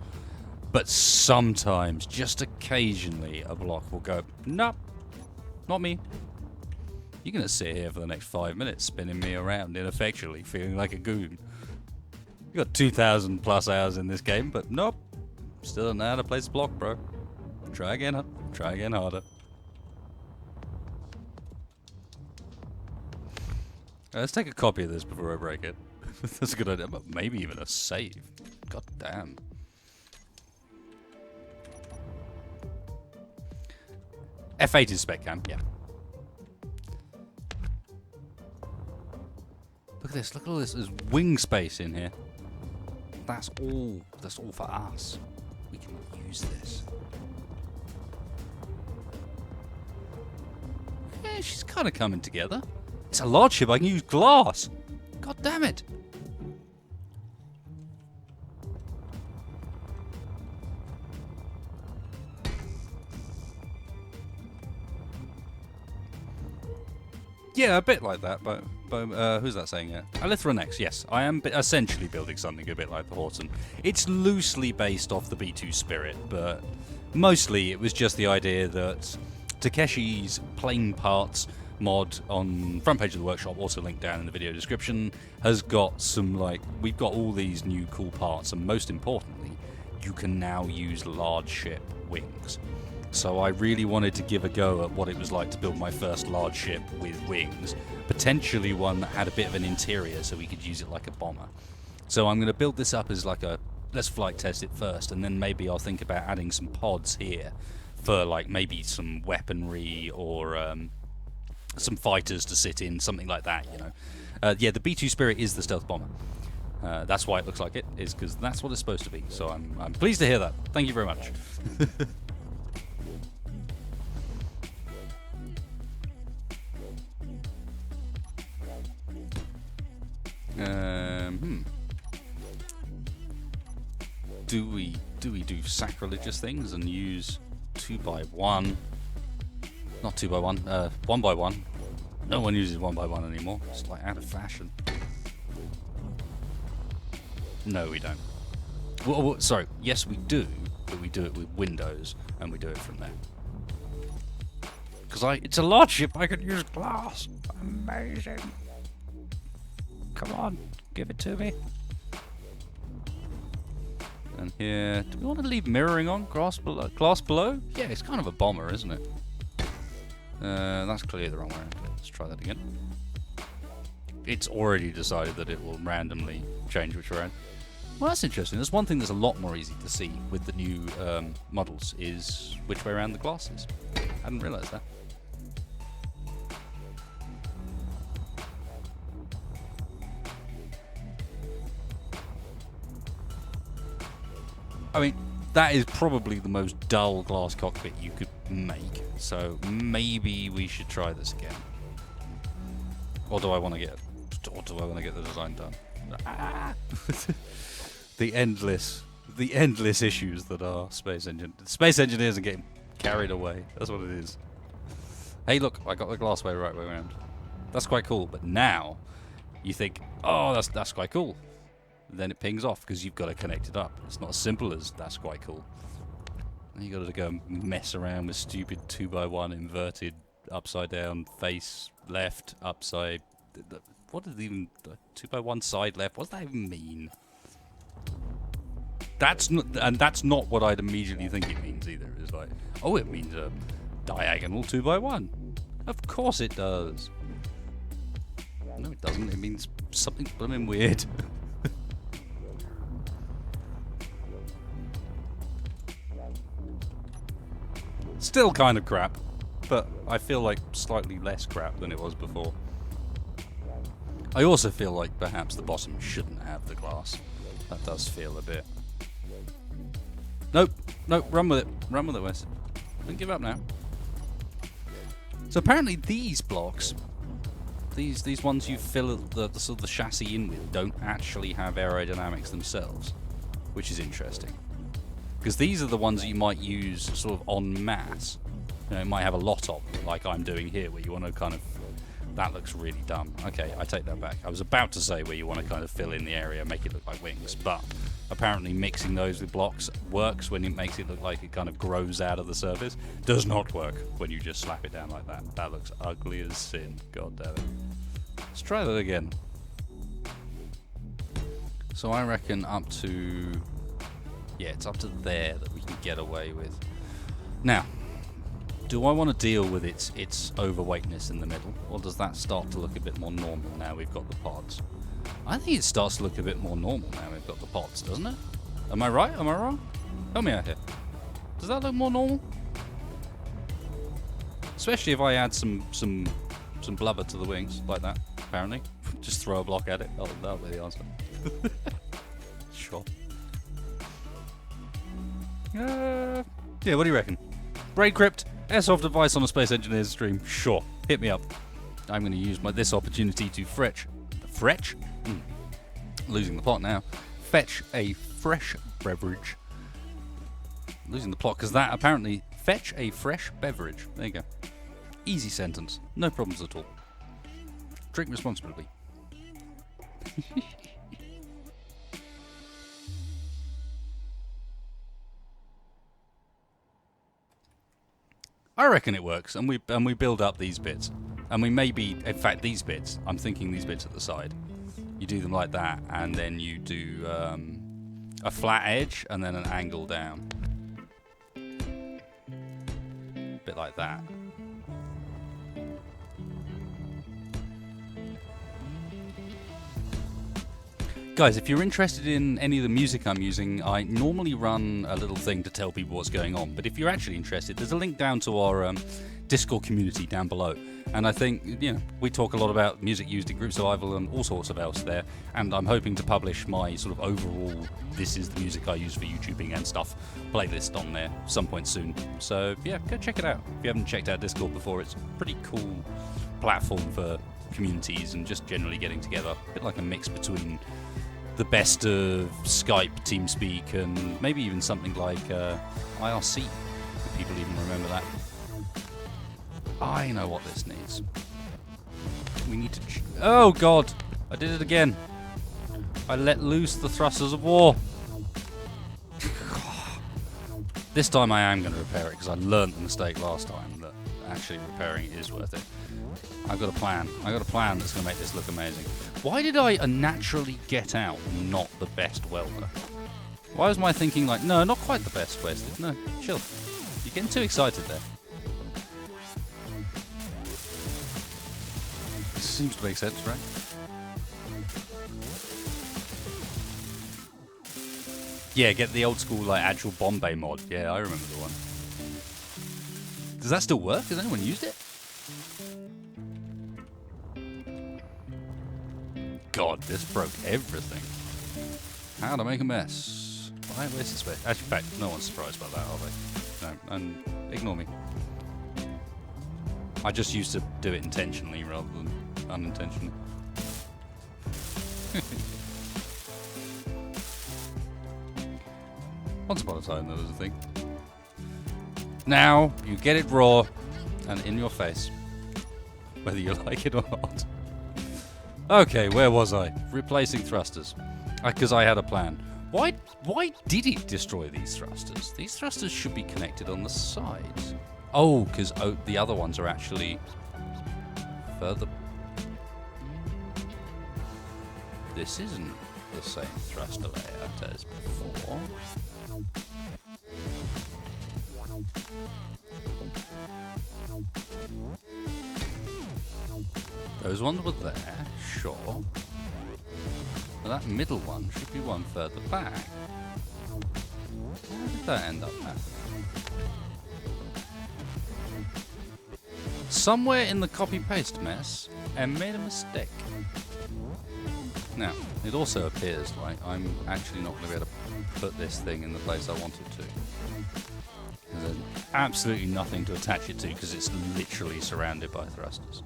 But sometimes, just occasionally, a block will go, nope, not me. You're going to sit here for the next 5 minutes spinning me around ineffectually, feeling like a goon. You got 2,000 plus hours in this game, but nope. Still don't know how to play this block, bro. Try again harder. Let's take a copy of this before I break it. That's a good idea, but maybe even a save. God damn. F8 is spec cam, yeah. Look at this, look at all this. There's wing space in here. That's all for us. We can use this. Yeah, she's kind of coming together. It's a large ship, I can use glass. God damn it. Yeah, a bit like that, but who's that saying it? Aerodynamics, yes. I am essentially building something a bit like the Horton. It's loosely based off the B2 Spirit, but mostly it was just the idea that Takeshi's Plane Parts mod on front page of the workshop, also linked down in the video description, has got some, like, we've got all these new cool parts, and most importantly, you can now use large ship wings. So I really wanted to give a go at what it was like to build my first large ship with wings, potentially one that had a bit of an interior so we could use it like a bomber. So I'm going to build this up as like a, let's flight test it first, and then maybe I'll think about adding some pods here for like maybe some weaponry or some fighters to sit in, something like that, you know. Yeah, the B2 Spirit is the stealth bomber. That's why it looks like it, is because that's what it's supposed to be. So I'm pleased to hear that. Thank you very much. Do we do sacrilegious things and use 2x1? Not 2x1, 1x1. No one uses 1x1 anymore. It's like out of fashion. No, we don't. Well, sorry, yes we do, but we do it with windows and we do it from there. Because it's a large ship, I could use glass. Amazing. Come on, give it to me. And here, do we want to leave mirroring on? Glass below? Yeah, it's kind of a bomber, isn't it? That's clearly the wrong way around. Let's try that again. It's already decided that it will randomly change which way around. Well, that's interesting. There's one thing that's a lot more easy to see with the new models is which way around the glass is. I hadn't realised that. I mean, that is probably the most dull glass cockpit you could make. So maybe we should try this again. Or do I want to get the design done? Ah! the endless issues that are space engineers are getting carried away. That's what it is. Hey, look, I got the glass way right way around. That's quite cool. But now you think, oh, that's quite cool. Then it pings off because you've got to connect it up. It's not as simple as that's quite cool. You got to go and mess around with stupid 2x1 inverted upside down face left upside. What is even 2x1 side left? What does that even mean? That's not what I'd immediately think it means either. It's like, oh, it means a diagonal 2x1. Of course it does. No, it doesn't. It means something blooming weird. Still kind of crap, but I feel like slightly less crap than it was before. I also feel like perhaps the bottom shouldn't have the glass. That does feel a bit... Nope, run with it, Wes. Don't give up now. So apparently these blocks, these ones you fill the sort of the chassis in with, don't actually have aerodynamics themselves, which is interesting. Because these are the ones that you might use sort of en masse. You know, it might have a lot of them, like I'm doing here, where you want to kind of... That looks really dumb. Okay, I take that back. I was about to say where you want to kind of fill in the area, make it look like wings, but apparently mixing those with blocks works when it makes it look like it kind of grows out of the surface. Does not work when you just slap it down like that. That looks ugly as sin. God damn it. Let's try that again. So I reckon up to... Yeah, it's up to there that we can get away with. Now, do I want to deal with its overweightness in the middle, or does that start to look a bit more normal now we've got the pods? I think it starts to look a bit more normal now we've got the pods, doesn't it? Am I right? Am I wrong? Help me out here. Does that look more normal? Especially if I add some blubber to the wings, like that, apparently. Just throw a block at it. That'll be the answer. Sure. Yeah, what do you reckon? Braid Crypt, airsoft device on a Space Engineers stream. Sure, hit me up. I'm going to use this opportunity to losing the plot now. Fetch a fresh beverage. Losing the plot because that apparently fetch a fresh beverage. There you go. Easy sentence, no problems at all. Drink responsibly. I reckon it works, and we build up these bits, and we maybe, in fact, these bits. I'm thinking these bits at the side. You do them like that, and then you do a flat edge, and then an angle down, bit like that. Guys, if you're interested in any of the music I'm using, I normally run a little thing to tell people what's going on. But if you're actually interested, there's a link down to our Discord community down below. And I think, you know, we talk a lot about music used in Group Survival and all sorts of else there. And I'm hoping to publish my sort of overall, this is the music I use for YouTubing and stuff, playlist on there some point soon. So, yeah, go check it out. If you haven't checked out Discord before, it's a pretty cool platform for communities and just generally getting together. A bit like a mix between the best of Skype, TeamSpeak, and maybe even something like IRC, if people even remember that. I know what this needs. We need to... Oh, God! I did it again. I let loose the thrusters of war. This time I am going to repair it, because I learnt the mistake last time, that actually repairing it is worth it. I've got a plan. I've got a plan that's going to make this look amazing. Why did I naturally get out not the best welder? Why was my thinking like, no, not quite the best, Wasted. No, chill. You're getting too excited there. Seems to make sense, right? Yeah, get the old school, like, actual Bombay mod. Yeah, I remember the one. Does that still work? Has anyone used it? God, this broke everything. How to make a mess. Why wasted space? Actually, in fact, no one's surprised by that, are they? No, and ignore me. I just used to do it intentionally rather than unintentionally. Once upon a time, there was a thing. Now, you get it raw and in your face, whether you like it or not. Okay, where was I? Replacing thrusters. Because I had a plan. Why did it destroy these thrusters? These thrusters should be connected on the sides. Oh, because the other ones are actually further. This isn't the same thruster layout as before. Those ones were there, sure. But that middle one should be one further back. How did that end up happening? Somewhere in the copy-paste mess, I made a mistake. Now, it also appears like I'm actually not going to be able to put this thing in the place I wanted to. There's absolutely nothing to attach it to because it's literally surrounded by thrusters.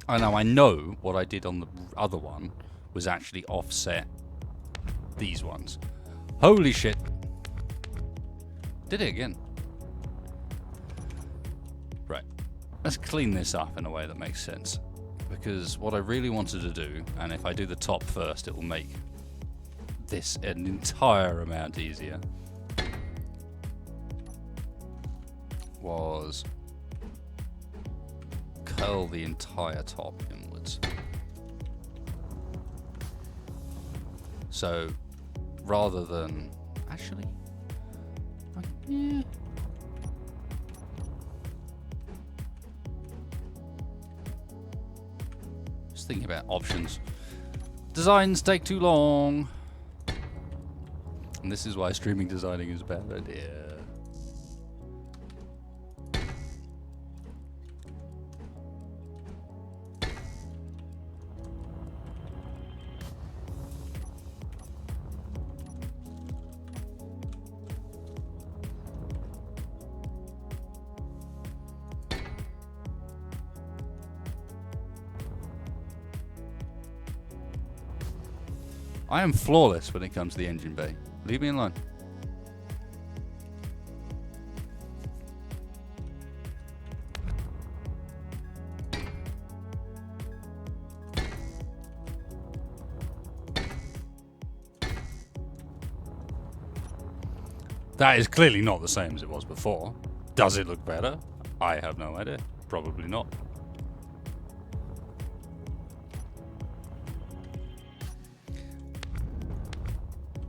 I know what I did on the other one was actually offset these ones. Holy shit. Did it again. Right. Let's clean this up in a way that makes sense. Because what I really wanted to do, and if I do the top first, it will make this an entire amount easier, was curl the entire top inwards. So rather than actually, yeah. Just thinking about options. Designs take too long, and this is why streaming designing is a bad idea. I am flawless when it comes to the engine bay. Leave me alone. That is clearly not the same as it was before. Does it look better? I have no idea. Probably not.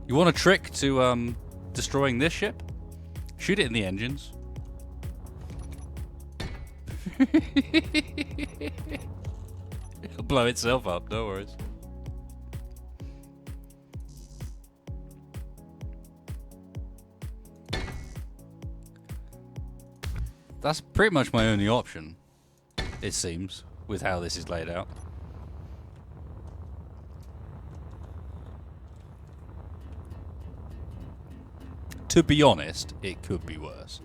You want a trick to destroying this ship? Shoot it in the engines. It'll blow itself up, no worries. That's pretty much my only option, it seems, with how this is laid out. To be honest, it could be worse.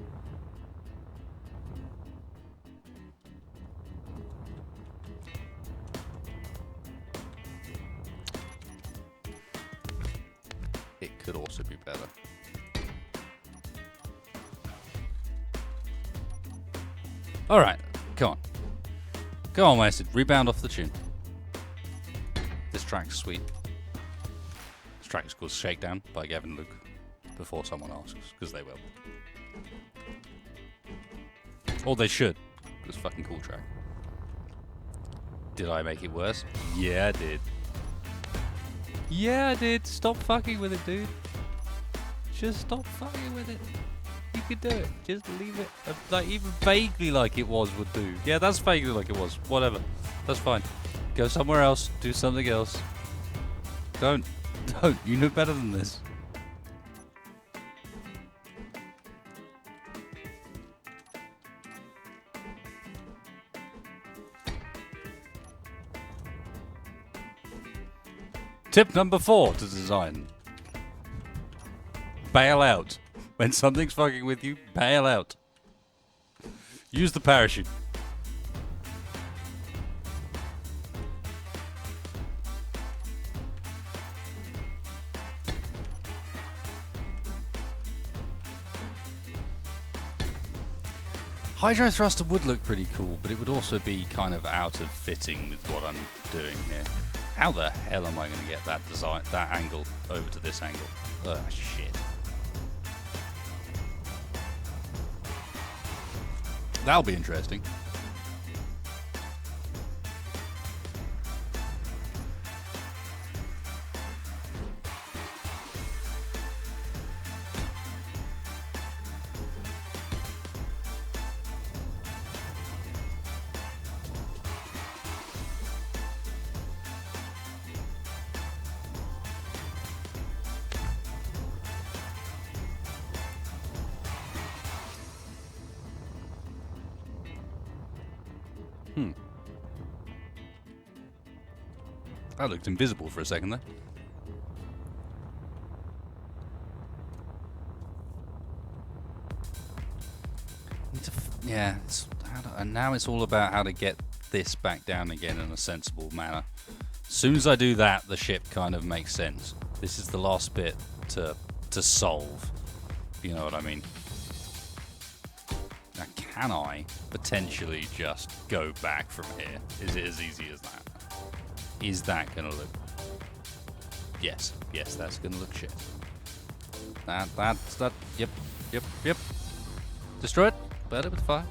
It could also be better. Alright, come on. Come on, Wasted. Rebound off the tune. This track's sweet. This track is called Shakedown by Gavin Luke. Before someone asks, because they will. Or they should. It's a fucking cool track. Did I make it worse? Yeah, I did. Yeah, I did. Stop fucking with it, dude. Just stop fucking with it. You could do it. Just leave it. Like, even vaguely like it was would do. Yeah, that's vaguely like it was. Whatever. That's fine. Go somewhere else. Do something else. Don't. Don't. You know better than this. Tip number 4 to design. Bail out. When something's fucking with you, bail out. Use the parachute. Hydro thruster would look pretty cool, but it would also be kind of out of fitting with what I'm doing here. How the hell am I going to get that design, that angle over to this angle? Oh, shit. That'll be interesting. That looked invisible for a second there. Yeah, and now it's all about how to get this back down again in a sensible manner. As soon as I do that, the ship kind of makes sense. This is the last bit to solve, if you know what I mean. Now, can I potentially just go back from here? Is it as easy as that? Is that gonna look? Yes, that's gonna look shit. That. Yep. Destroy it. Burn it with fire.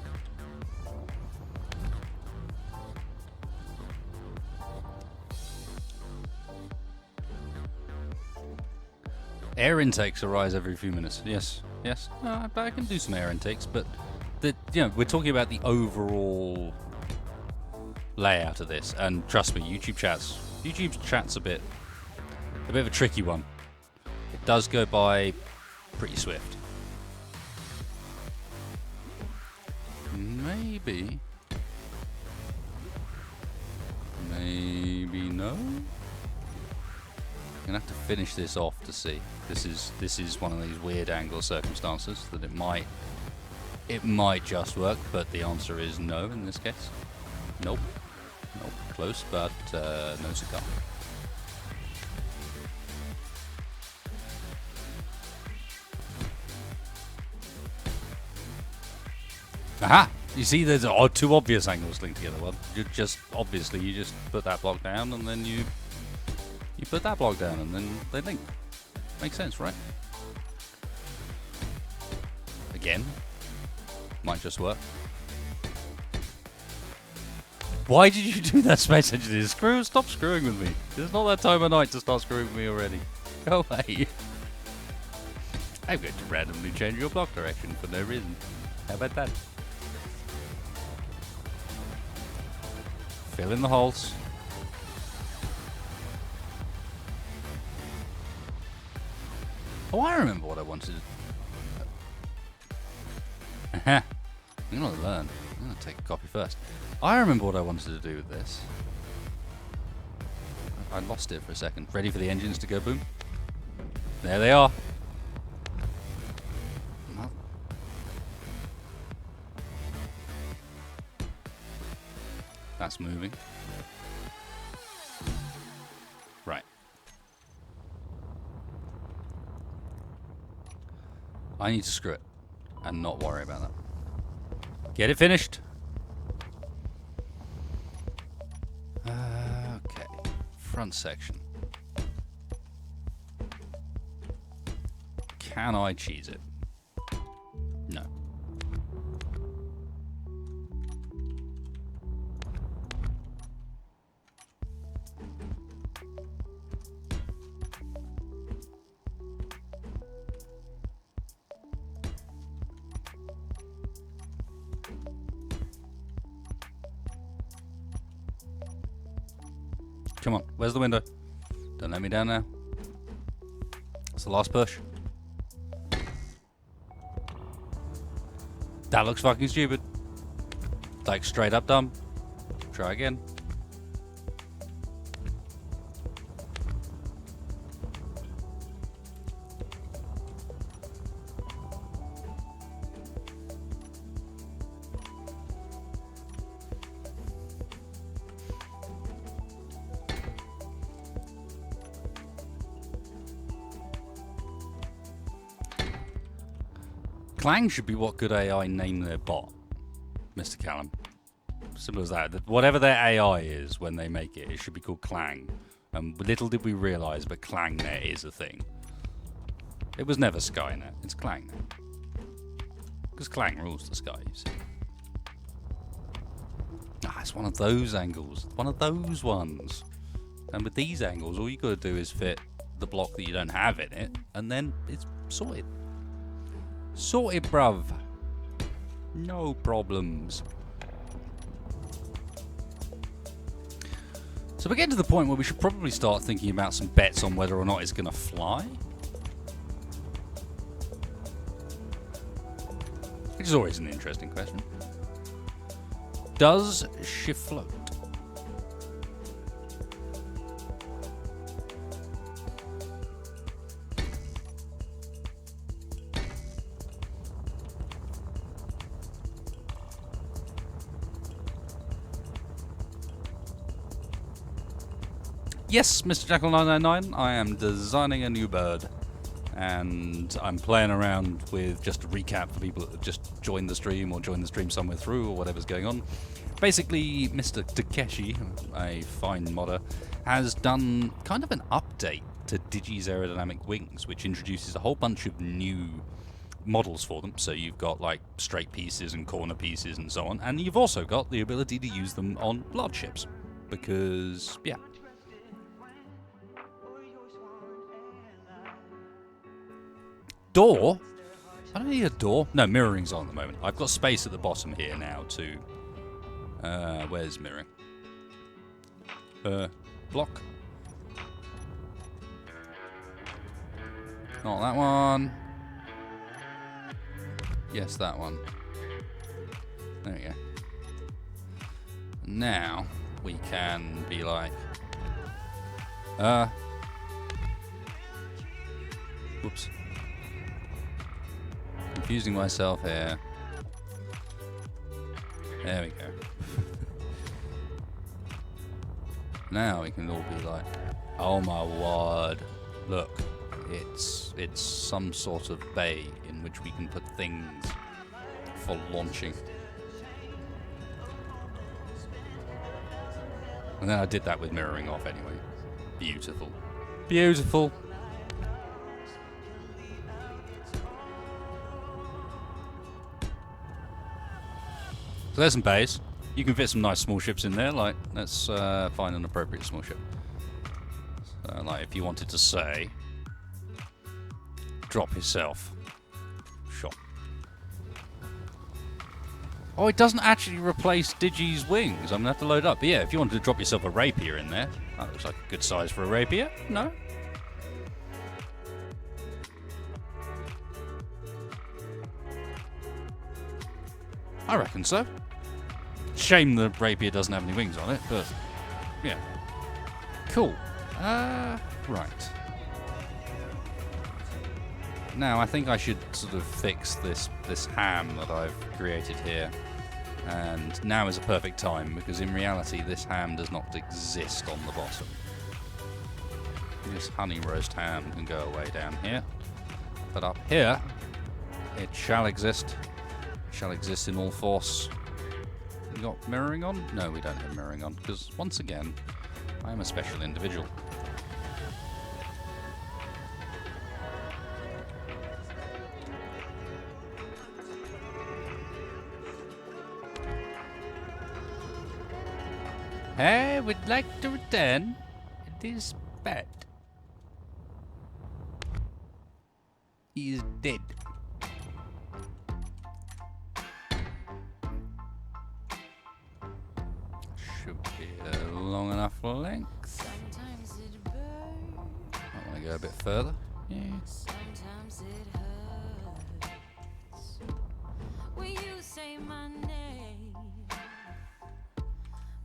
Air intakes arise every few minutes. Yes. I can do some air intakes, but we're talking about the overall layout of this, and trust me, YouTube's chat's a bit of a tricky one. It does go by pretty swift. Maybe no. I'm gonna have to finish this off to see. This is one of these weird angle circumstances that it might just work, but the answer is no in this case. Nope. Close, but no cigar. Aha! You see, there's two obvious angles linked together. Well, you just put that block down, and then you put that block down, and then they link. Makes sense, right? Again, might just work. Why did you do that, Space Engineer? Stop screwing with me. It's not that time of night to start screwing with me already. Go away. I'm going to randomly change your block direction for no reason. How about that? Fill in the holes. Oh, I remember what I wanted to do. I'm going to learn. I'm going to take a copy first. I remember what I wanted to do with this. I lost it for a second. Ready for the engines to go boom? There they are. Well. That's moving. Right. I need to screw it and not worry about that. Get it finished. Okay. Front section. Can I cheese it? No. Come on, where's the window? Don't let me down now. It's the last push. That looks fucking stupid. Like, straight up dumb. Try again. Clang should be what good AI name their bot, Mr. Callum. Simple as that. Whatever their AI is when they make it, it should be called Clang. Little did we realise, but ClangNet is a thing. It was never Skynet, it's ClangNet. Because Clang rules the sky, you see. Ah, it's one of those angles. One of those ones. And with these angles, all you got to do is fit the block that you don't have in it, and then it's sorted. Sorted, bruv. No problems. So we're getting to the point where we should probably start thinking about some bets on whether or not it's going to fly. Which is always an interesting question. Does she float? Yes, Mr. Jackal999, I am designing a new bird. And I'm playing around with just a recap for people that have just joined the stream or joined the stream somewhere through or whatever's going on. Basically, Mr. Takeshi, a fine modder, has done kind of an update to Digi's aerodynamic wings, which introduces a whole bunch of new models for them. So you've got like straight pieces and corner pieces and so on. And you've also got the ability to use them on large ships. Because, yeah. Door? I don't need a door. No, mirroring's on at the moment. I've got space at the bottom here now to... where's mirroring? Block. Not that one. Yes, that one. There we go. Now, we can be like... whoops. Confusing myself here. There we go. Now we can all be like, oh my word, look, it's some sort of bay in which we can put things for launching. And then I did that with mirroring off anyway. Beautiful. Beautiful. So there's some bays. You can fit some nice small ships in there. Like, let's find an appropriate small ship. So, like, if you wanted to say, drop yourself. Sure. Oh, it doesn't actually replace Digi's wings. I'm going to have to load up. But yeah, if you wanted to drop yourself a rapier in there, that looks like a good size for a rapier. No? I reckon so. Shame the rapier doesn't have any wings on it, but yeah. Cool. Right. Now I think I should sort of fix this ham that I've created here. And now is a perfect time, because in reality this ham does not exist on the bottom. This honey roast ham can go away down here. But up here, it shall exist. It shall exist in all force. We got mirroring on? No, we don't have mirroring on, because once again, I am a special individual. I would like to return this bat. He is dead. Should be a long enough length. a bit further. Yeah. Sometimes it hurts when you say my name,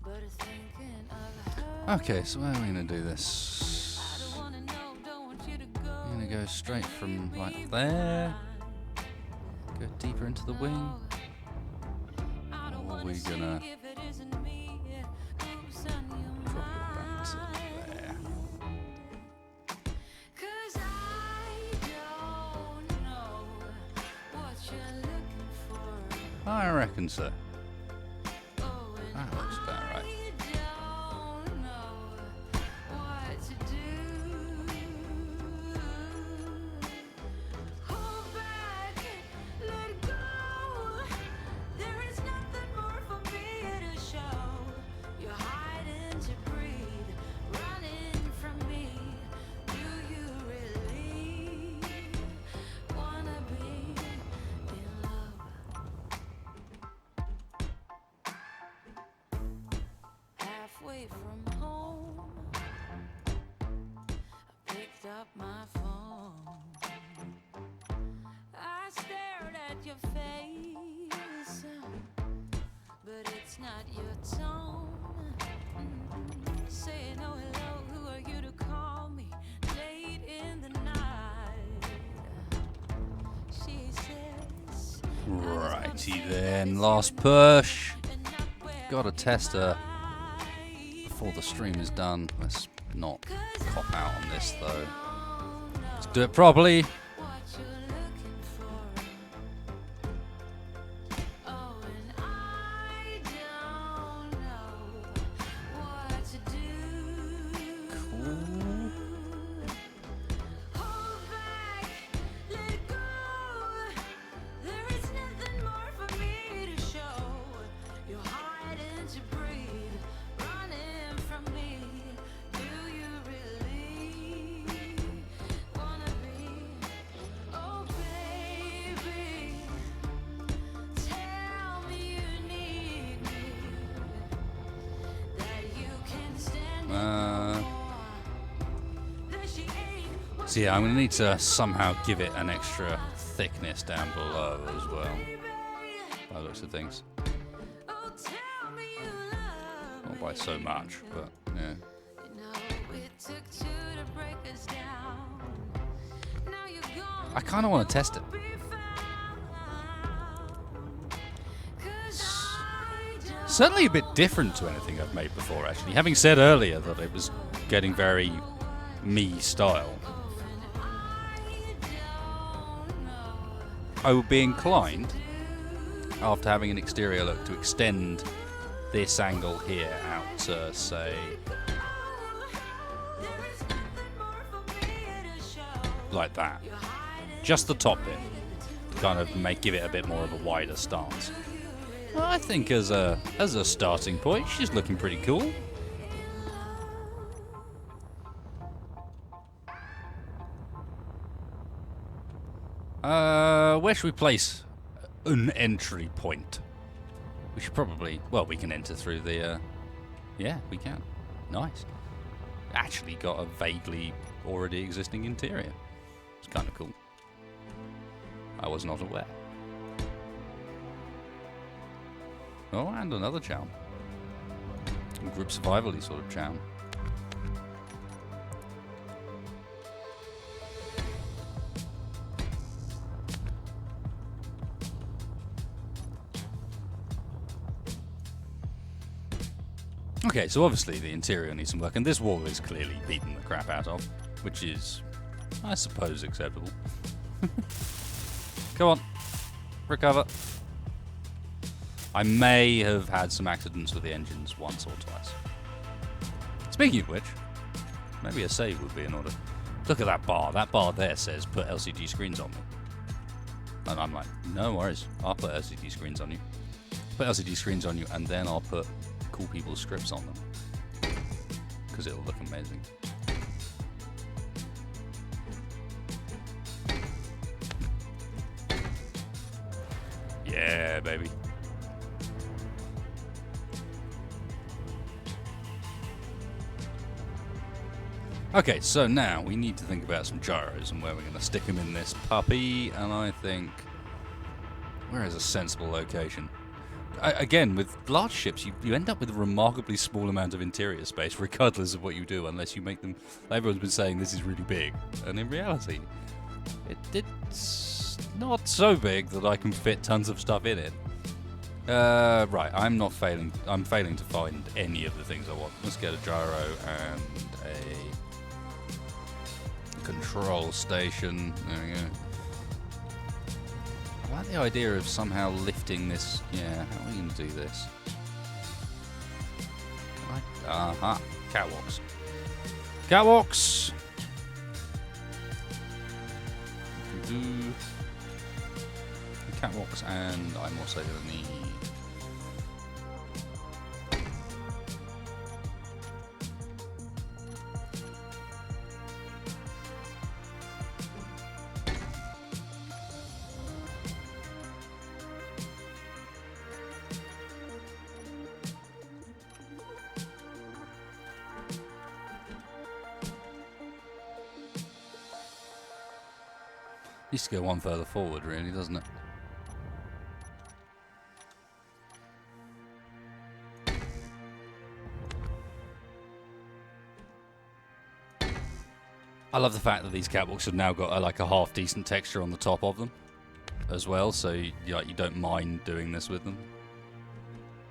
but thinking of her. Okay, so how are we going to do this? I don't wanna know, don't want you to go. I'm going to go straight from like there, go deeper into the wing. Or are we going to If it isn't me, who's on your drop it back to there? 'Cause I don't know what you're looking for. I reckon so. Oh, and That looks about right. I don't know what to do. Hold back, let go. There is nothing more for me to show. You're hiding to breathe, running from me. Do you really wanna be in love? Halfway from home, I picked up my phone. I stared at your face, but it's not your tone. Saying oh hello, who are you to call me late in the night? She says, Righty then, last push. Gotta test her before the stream is done. Let's not cop out on this though. Let's do it properly. what you're looking for. Oh, and I don't know what to do. Cool. Hold back, let go. There is nothing more for me to show. You're hiding to breathe, running from me. Do you really wanna be? Oh, baby, tell me you need me, that you can stand it. So yeah, I'm gonna need to somehow give it an extra thickness down below as well. By the looks of things. Not by so much, but yeah. I kind of want to test it. Certainly a bit different to anything I've made before, actually. Having said earlier that it was getting very me style, I would be inclined, after having an exterior look, to extend this angle here out to, say, like that. Just the top bit, to kind of give it a bit more of a wider stance. Well, I think as a starting point, she's looking pretty cool. Where should we place an entry point? We should probably, well, we can enter through the, yeah, we can. Nice. Actually got a vaguely already existing interior. It's kind of cool. I was not aware. Oh, and another charm. Group survival-y sort of charm. Okay, so obviously the interior needs some work, and this wall is clearly beaten the crap out of, which is, I suppose, acceptable. Come on, recover. I may have had some accidents with the engines once or twice. Speaking of which, maybe a save would be in order. Look at that bar. That bar there says put LCD screens on me. And I'm like, no worries. I'll put LCD screens on you. Put LCD screens on you, and then I'll put cool people's scripts on them. Because it'll look amazing. Yeah, baby. Okay, so now we need to think about some gyros and where we're going to stick them in this puppy, and I think... where is a sensible location? Again, with large ships, you end up with a remarkably small amount of interior space, regardless of what you do, unless you make them... Everyone's been saying this is really big, and in reality, it's not so big that I can fit tons of stuff in it. Right, I'm failing to find any of the things I want. Let's get a gyro and a control station. There we go. I like the idea of somehow lifting this. Yeah, how are we going to do this? Aha, catwalks. Catwalks! Do catwalks, and I'm also going to need... needs to go one further forward, really, doesn't it? I love the fact that these catwalks have now got like a half decent texture on the top of them as well, so you don't mind doing this with them.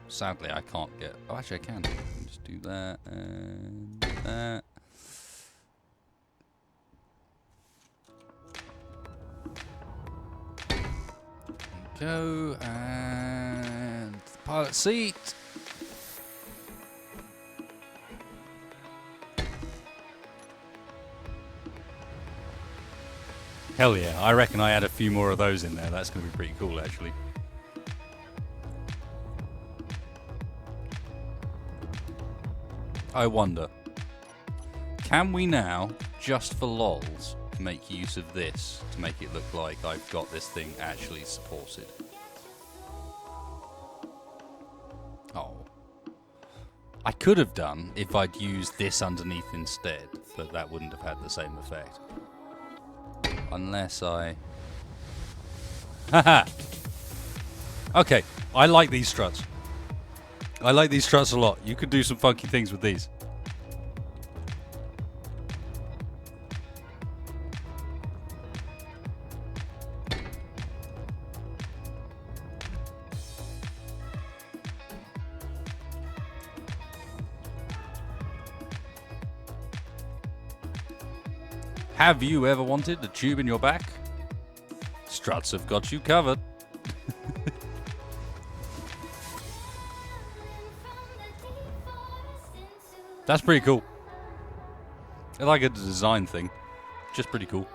Sadly, I can't get... oh, actually, I can. Just do that and that. Go, and pilot seat. Hell yeah, I reckon I add a few more of those in there. That's going to be pretty cool, actually. I wonder, can we now, just for lols, make use of this to make it look like I've got this thing actually supported? Oh. I could have done if I'd used this underneath instead, but that wouldn't have had the same effect. Unless I... haha! Okay, I like these struts. I like these struts a lot. You could do some funky things with these. Have you ever wanted a tube in your back? Struts have got you covered. That's pretty cool. I like a design thing. Just pretty cool.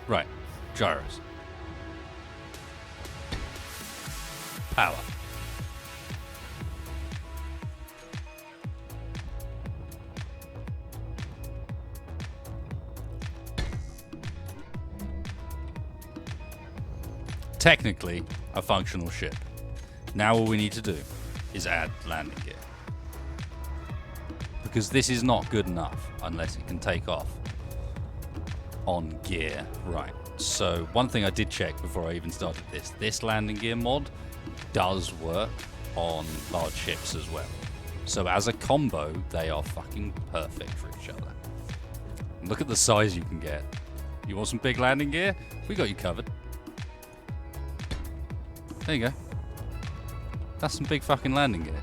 Right. Gyros. Power. Technically a functional ship. Now all we need to do is add landing gear. Because this is not good enough unless it can take off on gear. Right, so one thing I did check before I even started this landing gear mod does work on large ships as well. So as a combo, they are fucking perfect for each other. Look at the size you can get. You want some big landing gear? We got you covered. There you go. That's some big fucking landing gear.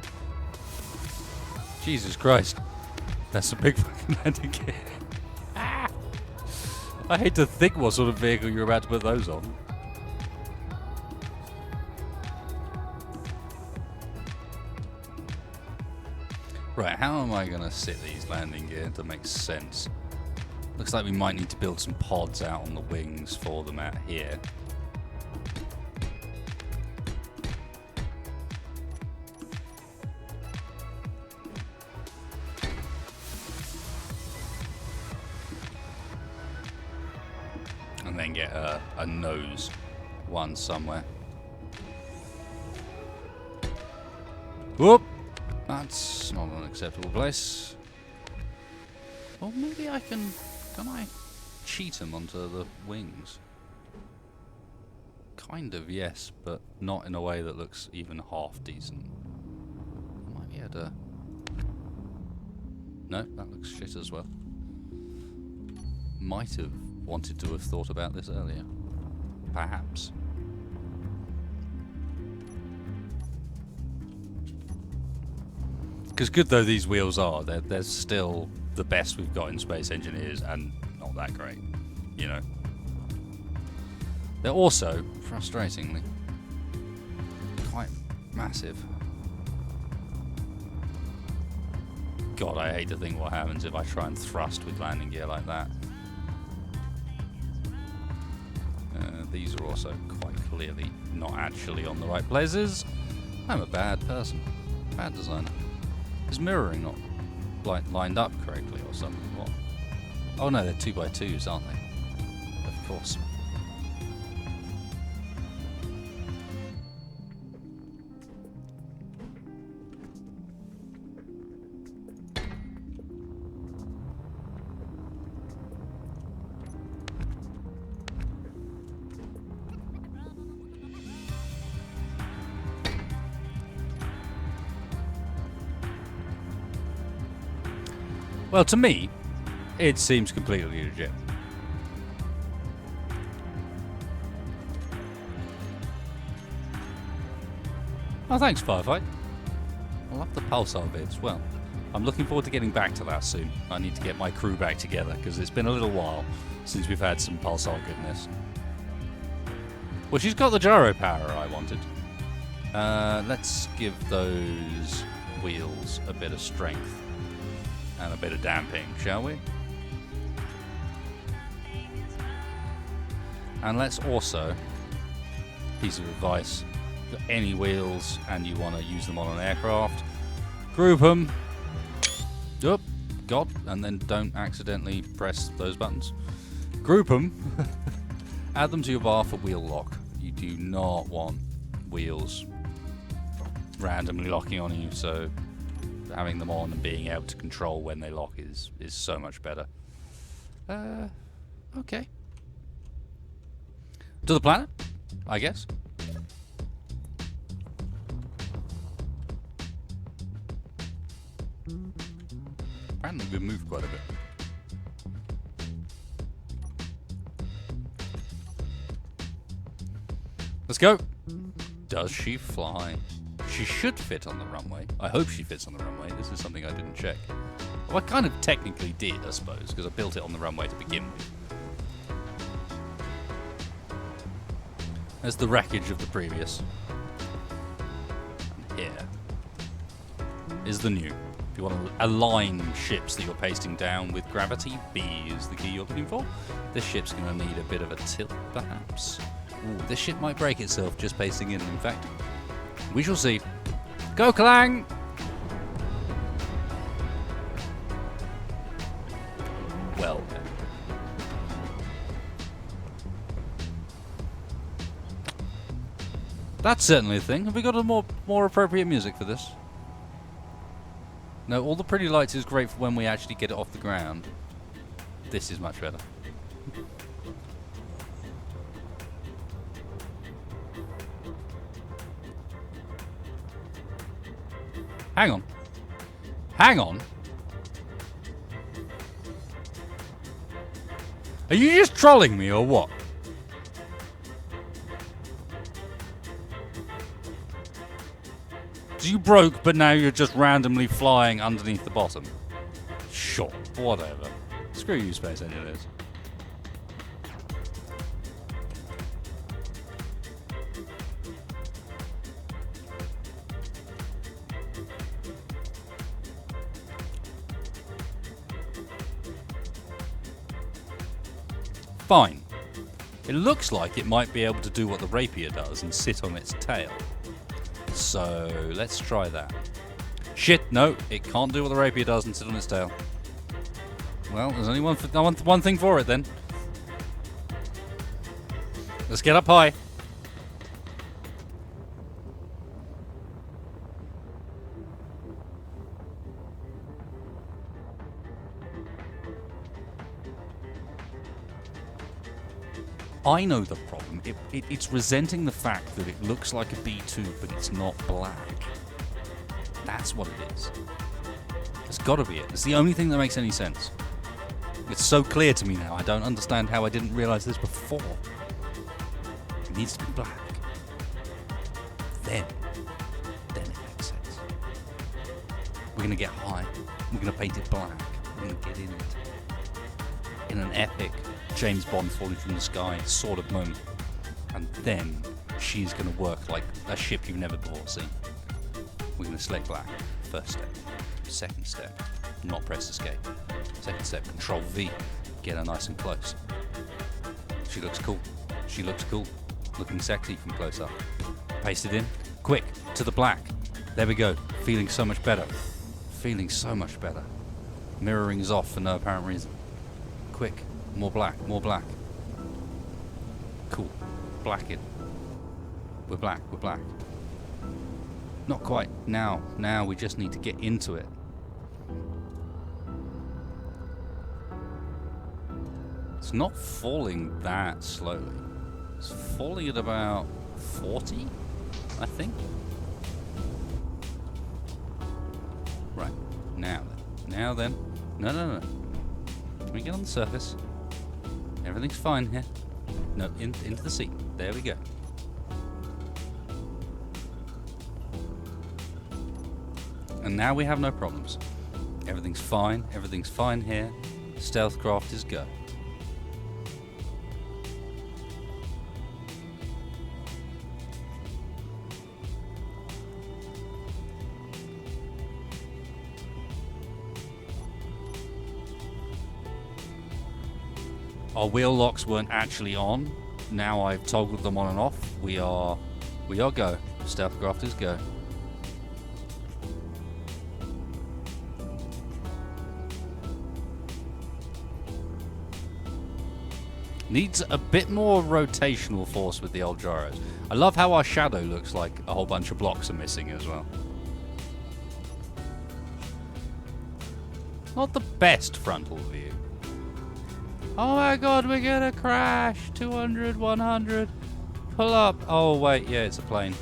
Jesus Christ. That's some big fucking landing gear. Ah! I hate to think what sort of vehicle you're about to put those on. Right, how am I going to sit these landing gear to make sense? Looks like we might need to build some pods out on the wings for them out here. And then get a nose one somewhere. Whoop! That's not an acceptable place. Well, maybe I can... Can I cheat them onto the wings? Kind of, yes, but not in a way that looks even half decent. I might be able to... No, that looks shit as well. Might have wanted to have thought about this earlier. Perhaps. Because good though these wheels are, they're still the best we've got in Space Engineers, and not that great, you know. They're also, frustratingly, quite massive. God, I hate to think what happens if I try and thrust with landing gear like that. These are also quite clearly not actually on the right places. I'm a bad person. Bad designer. Is mirroring not lined up correctly or something? What? Oh no, they're 2x2s, aren't they? Of course. Well, to me, it seems completely legit. Oh, thanks, Firefight. I love the pulsar bits. Well, I'm looking forward to getting back to that soon. I need to get my crew back together, because it's been a little while since we've had some pulsar goodness. Well, she's got the gyro power I wanted. Let's give those wheels a bit of strength. And a bit of damping, shall we? And let's also, piece of advice, if you've got any wheels and you want to use them on an aircraft, group them. Oop, God, and then don't accidentally press those buttons. Group them, add them to your bar for wheel lock. You do not want wheels randomly locking on you, so having them on and being able to control when they lock is so much better. Okay. To the planet, I guess. Apparently we've moved quite a bit. Let's go. Does she fly? She should fit on the runway. I hope she fits on the runway. This is something I didn't check. Well, I kind of technically did, I suppose, because I built it on the runway to begin with. There's the wreckage of the previous. And here is the new. If you want to align ships that you're pasting down with gravity, B is the key you're looking for. This ship's going to need a bit of a tilt, perhaps. Ooh, this ship might break itself just pasting in fact. We shall see. Go, Clang! Well then. That's certainly a thing. Have we got a more appropriate music for this? No, all the pretty lights is great for when we actually get it off the ground. This is much better. Hang on. Hang on. Are you just trolling me or what? So you broke, but now you're just randomly flying underneath the bottom? Sure, whatever. Screw you, Space Engineers. Fine. It looks like it might be able to do what the rapier does and sit on its tail. So, let's try that. Shit, no, it can't do what the rapier does and sit on its tail. Well, there's only one thing for it then. Let's get up high. I know the problem. It's resenting the fact that it looks like a B2, but it's not black. That's what it is. It's got to be it. It's the only thing that makes any sense. It's so clear to me now. I don't understand how I didn't realize this before. It needs to be black. Then it makes sense. We're going to get high. We're going to paint it black. We're going to get in it. In an epic James Bond falling from the sky sort of moment. And then she's going to work like a ship you've never before seen. We're going to select black. First step. Second step, not press escape. Second step, control V. Get her nice and close. She looks cool. She looks cool. Looking sexy from close up. Paste it in. Quick, to the black. There we go. Feeling so much better. Feeling so much better. Mirroring is off for no apparent reason. Quick, more black, more black. Cool. Black it. We're black, we're black. Not quite. Now we just need to get into it. It's not falling that slowly. It's falling at about 40, I think. Right. Now then. No. Can we get on the surface? Everything's fine here. No, into the seat. There we go. And now we have no problems. Everything's fine here. Stealthcraft is go. Our wheel locks weren't actually on. Now I've toggled them on and off. We are go. Stealthcraft is go. Needs a bit more rotational force with the old gyros. I love how our shadow looks like a whole bunch of blocks are missing as well. Not the best frontal view. Oh my god, we're gonna crash. 200, 100. Pull up. Oh wait, yeah, it's a plane.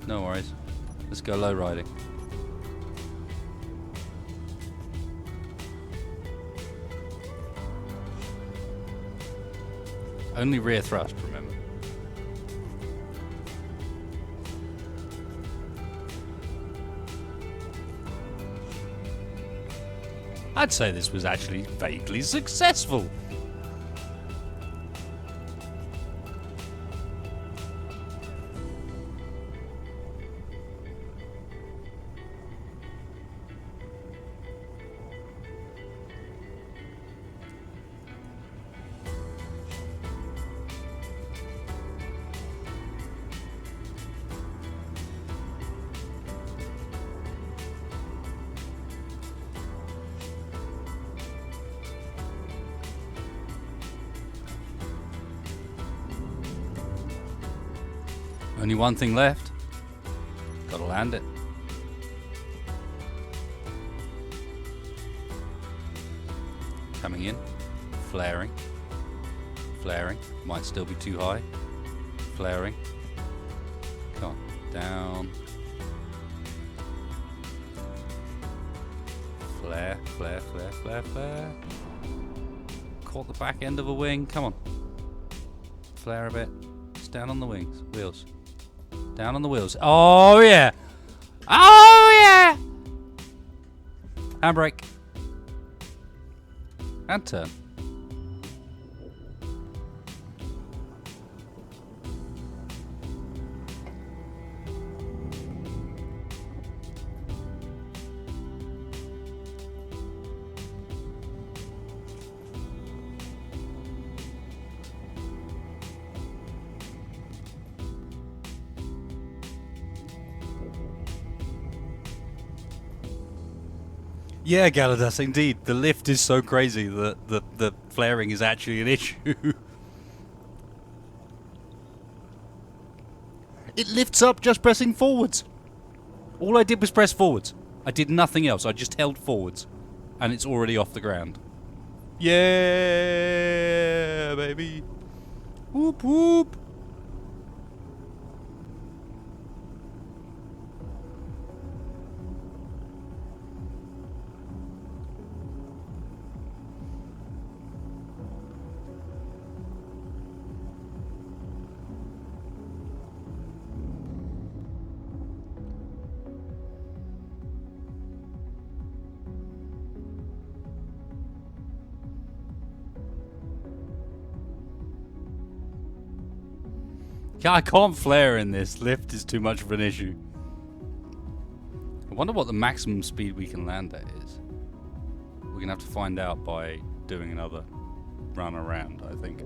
No worries. Let's go low riding. Only rear thrust, remember. I'd say this was actually vaguely successful. Only one thing left. Gotta land it. Coming in. Flaring. Flaring. Might still be too high. Flaring. Come on. Down. Flare, flare, flare, flare, flare. Caught the back end of a wing. Come on. Flare a bit. Just down on the wings. Wheels. Down on the wheels. Oh, yeah. Oh, yeah. Handbrake. And turn. Yeah, Galadas, indeed. The lift is so crazy that the flaring is actually an issue. It lifts up just pressing forwards. All I did was press forwards. I did nothing else. I just held forwards. And it's already off the ground. Yeah, baby. Whoop whoop. Yeah, I can't flare in this. Lift is too much of an issue. I wonder what the maximum speed we can land at is. We're going to have to find out by doing another run around, I think.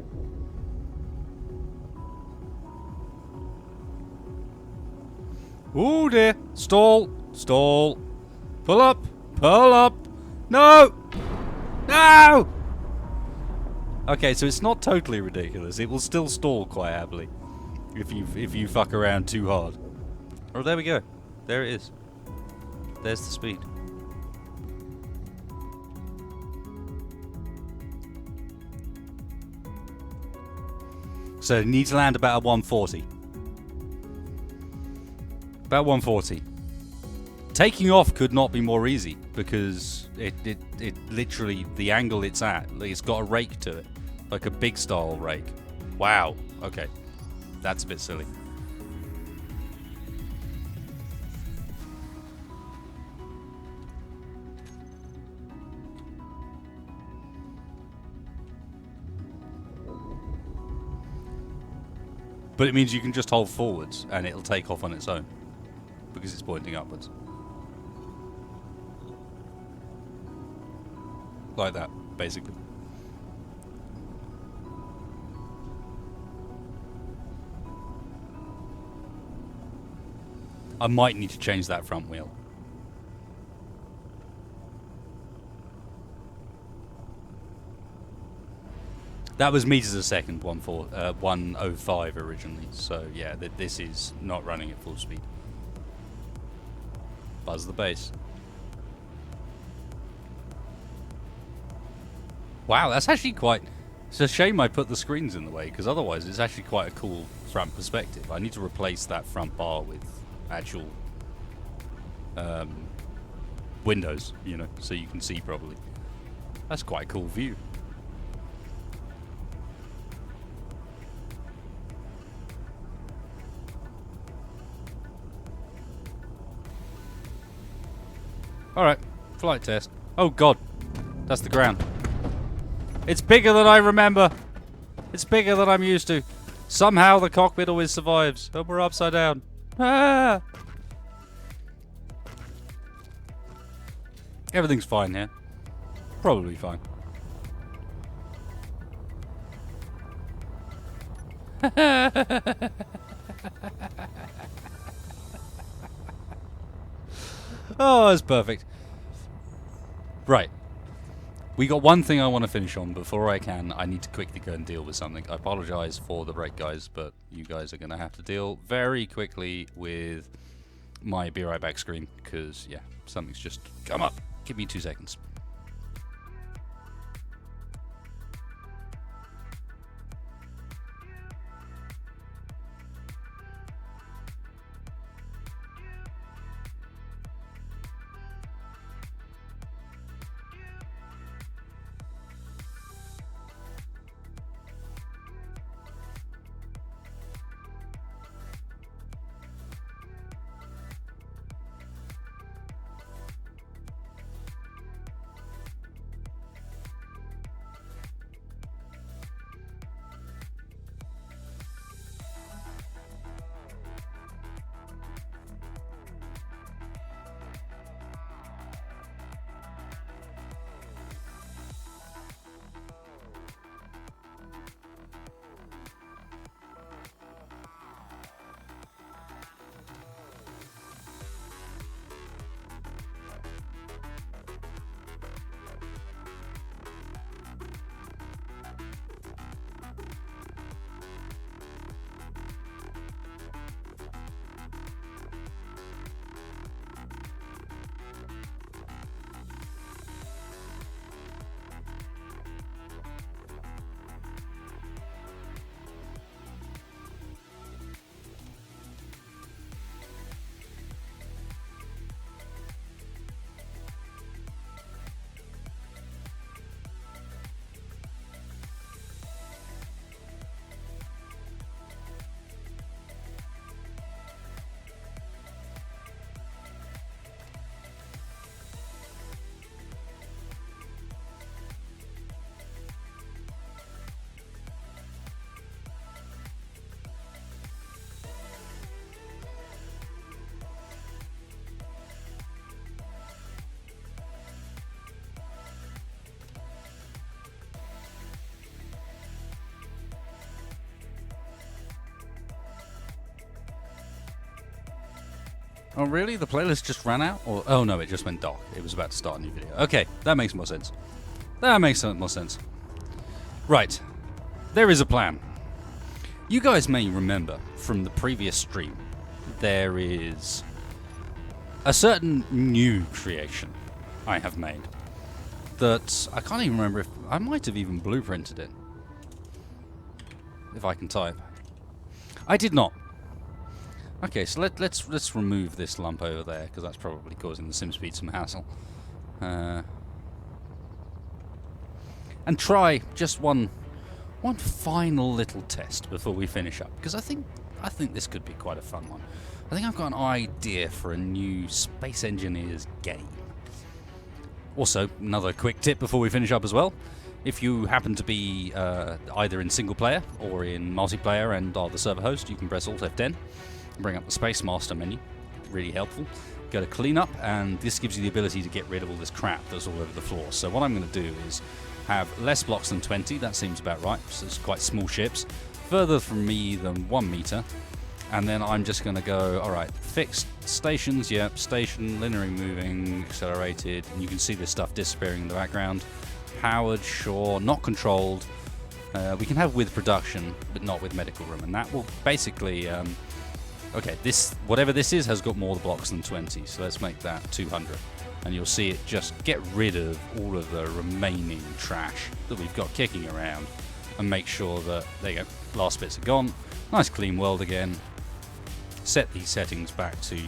Ooh dear. Stall. Stall. Pull up. Pull up. No! No! Okay, so it's not totally ridiculous. It will still stall quite happily if you fuck around too hard. Oh, there we go. There it is. There's the speed. So you need to land about 140. About 140. Taking off could not be more easy because it literally, the angle it's at, it's got a rake to it. Like a big style rake. Wow. Okay. That's a bit silly. But it means you can just hold forwards and it'll take off on its own because it's pointing upwards. Like that, basically. I might need to change that front wheel. That was meters a second, 105 originally. So yeah, this is not running at full speed. Buzz the bass. Wow, that's actually quite... It's a shame I put the screens in the way, because otherwise it's actually quite a cool front perspective. I need to replace that front bar with actual windows, you know, so you can see properly. That's quite a cool view. Alright, flight test. Oh god, that's the ground. It's bigger than I remember. It's bigger than I'm used to. Somehow the cockpit always survives. Oh, we're upside down. Ah! Everything's fine here. Probably fine. Oh, that's perfect. Right. We got one thing I want to finish on. Before I can, I need to quickly go and deal with something. I apologize for the break, guys, but you guys are going to have to deal very quickly with my be right back screen, because, yeah, something's just come up. Give me 2 seconds. Oh, really? The playlist just ran out? Or oh no, it just went dark. It was about to start a new video. Okay, that makes more sense. That makes more sense. Right. There is a plan. You guys may remember from the previous stream, there is a certain new creation I have made that I can't even remember if I might have even blueprinted it. If I can type. I did not. Okay, so let's remove this lump over there because that's probably causing the SimSpeed some hassle. And try just one final little test before we finish up, because I think this could be quite a fun one. I think I've got an idea for a new Space Engineers game. Also, another quick tip before we finish up as well. If you happen to be either in single player or in multiplayer and are the server host, you can press Alt F10, bring up the Space Master menu, really helpful. Go to Cleanup, and this gives you the ability to get rid of all this crap that's all over the floor. So what I'm going to do is have less blocks than 20, that seems about right, so it's quite small ships, further from me than 1 meter, and then I'm just going to go, alright, fixed stations, yep, station, linearly moving, accelerated, and you can see this stuff disappearing in the background. Powered, sure, not controlled. We can have with production, but not with medical room, and that will basically, okay, this, whatever this is, has got more blocks than 20, so let's make that 200. And you'll see it just get rid of all of the remaining trash that we've got kicking around and make sure that, there you go, last bits are gone. Nice clean world again. Set these settings back to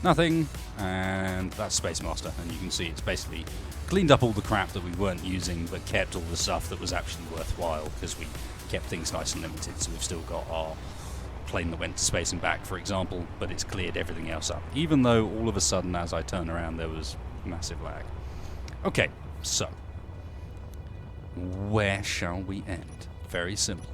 nothing, and that's Space Master, and you can see it's basically cleaned up all the crap that we weren't using but kept all the stuff that was actually worthwhile because we kept things nice and limited. So we've still got our plane that went to space and back, for example, but it's cleared everything else up, even though all of a sudden as I turn around there was massive lag. Okay, so where shall we end? Very simple.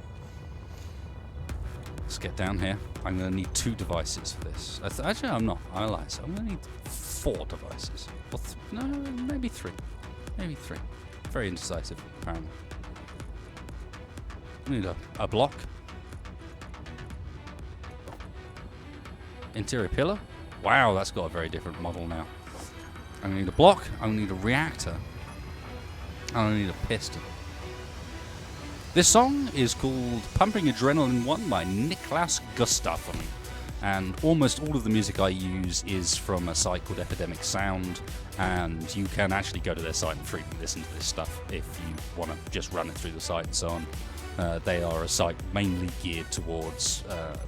Let's get down here. I'm going to need 2 devices for this. Actually, I'm not. I lied. So I'm going to need 4 devices. Or no, maybe 3. Maybe 3. Very indecisive, apparently. I need a block. Interior pillar. Wow, that's got a very different model now. I'm going to need a block. I'm going to need a reactor. I'm going to need a piston. This song is called Pumping Adrenaline 1 by Niklas Gustafsson, and almost all of the music I use is from a site called Epidemic Sound, and you can actually go to their site and freely listen to this stuff if you want to just run it through the site and so on. They are a site mainly geared towards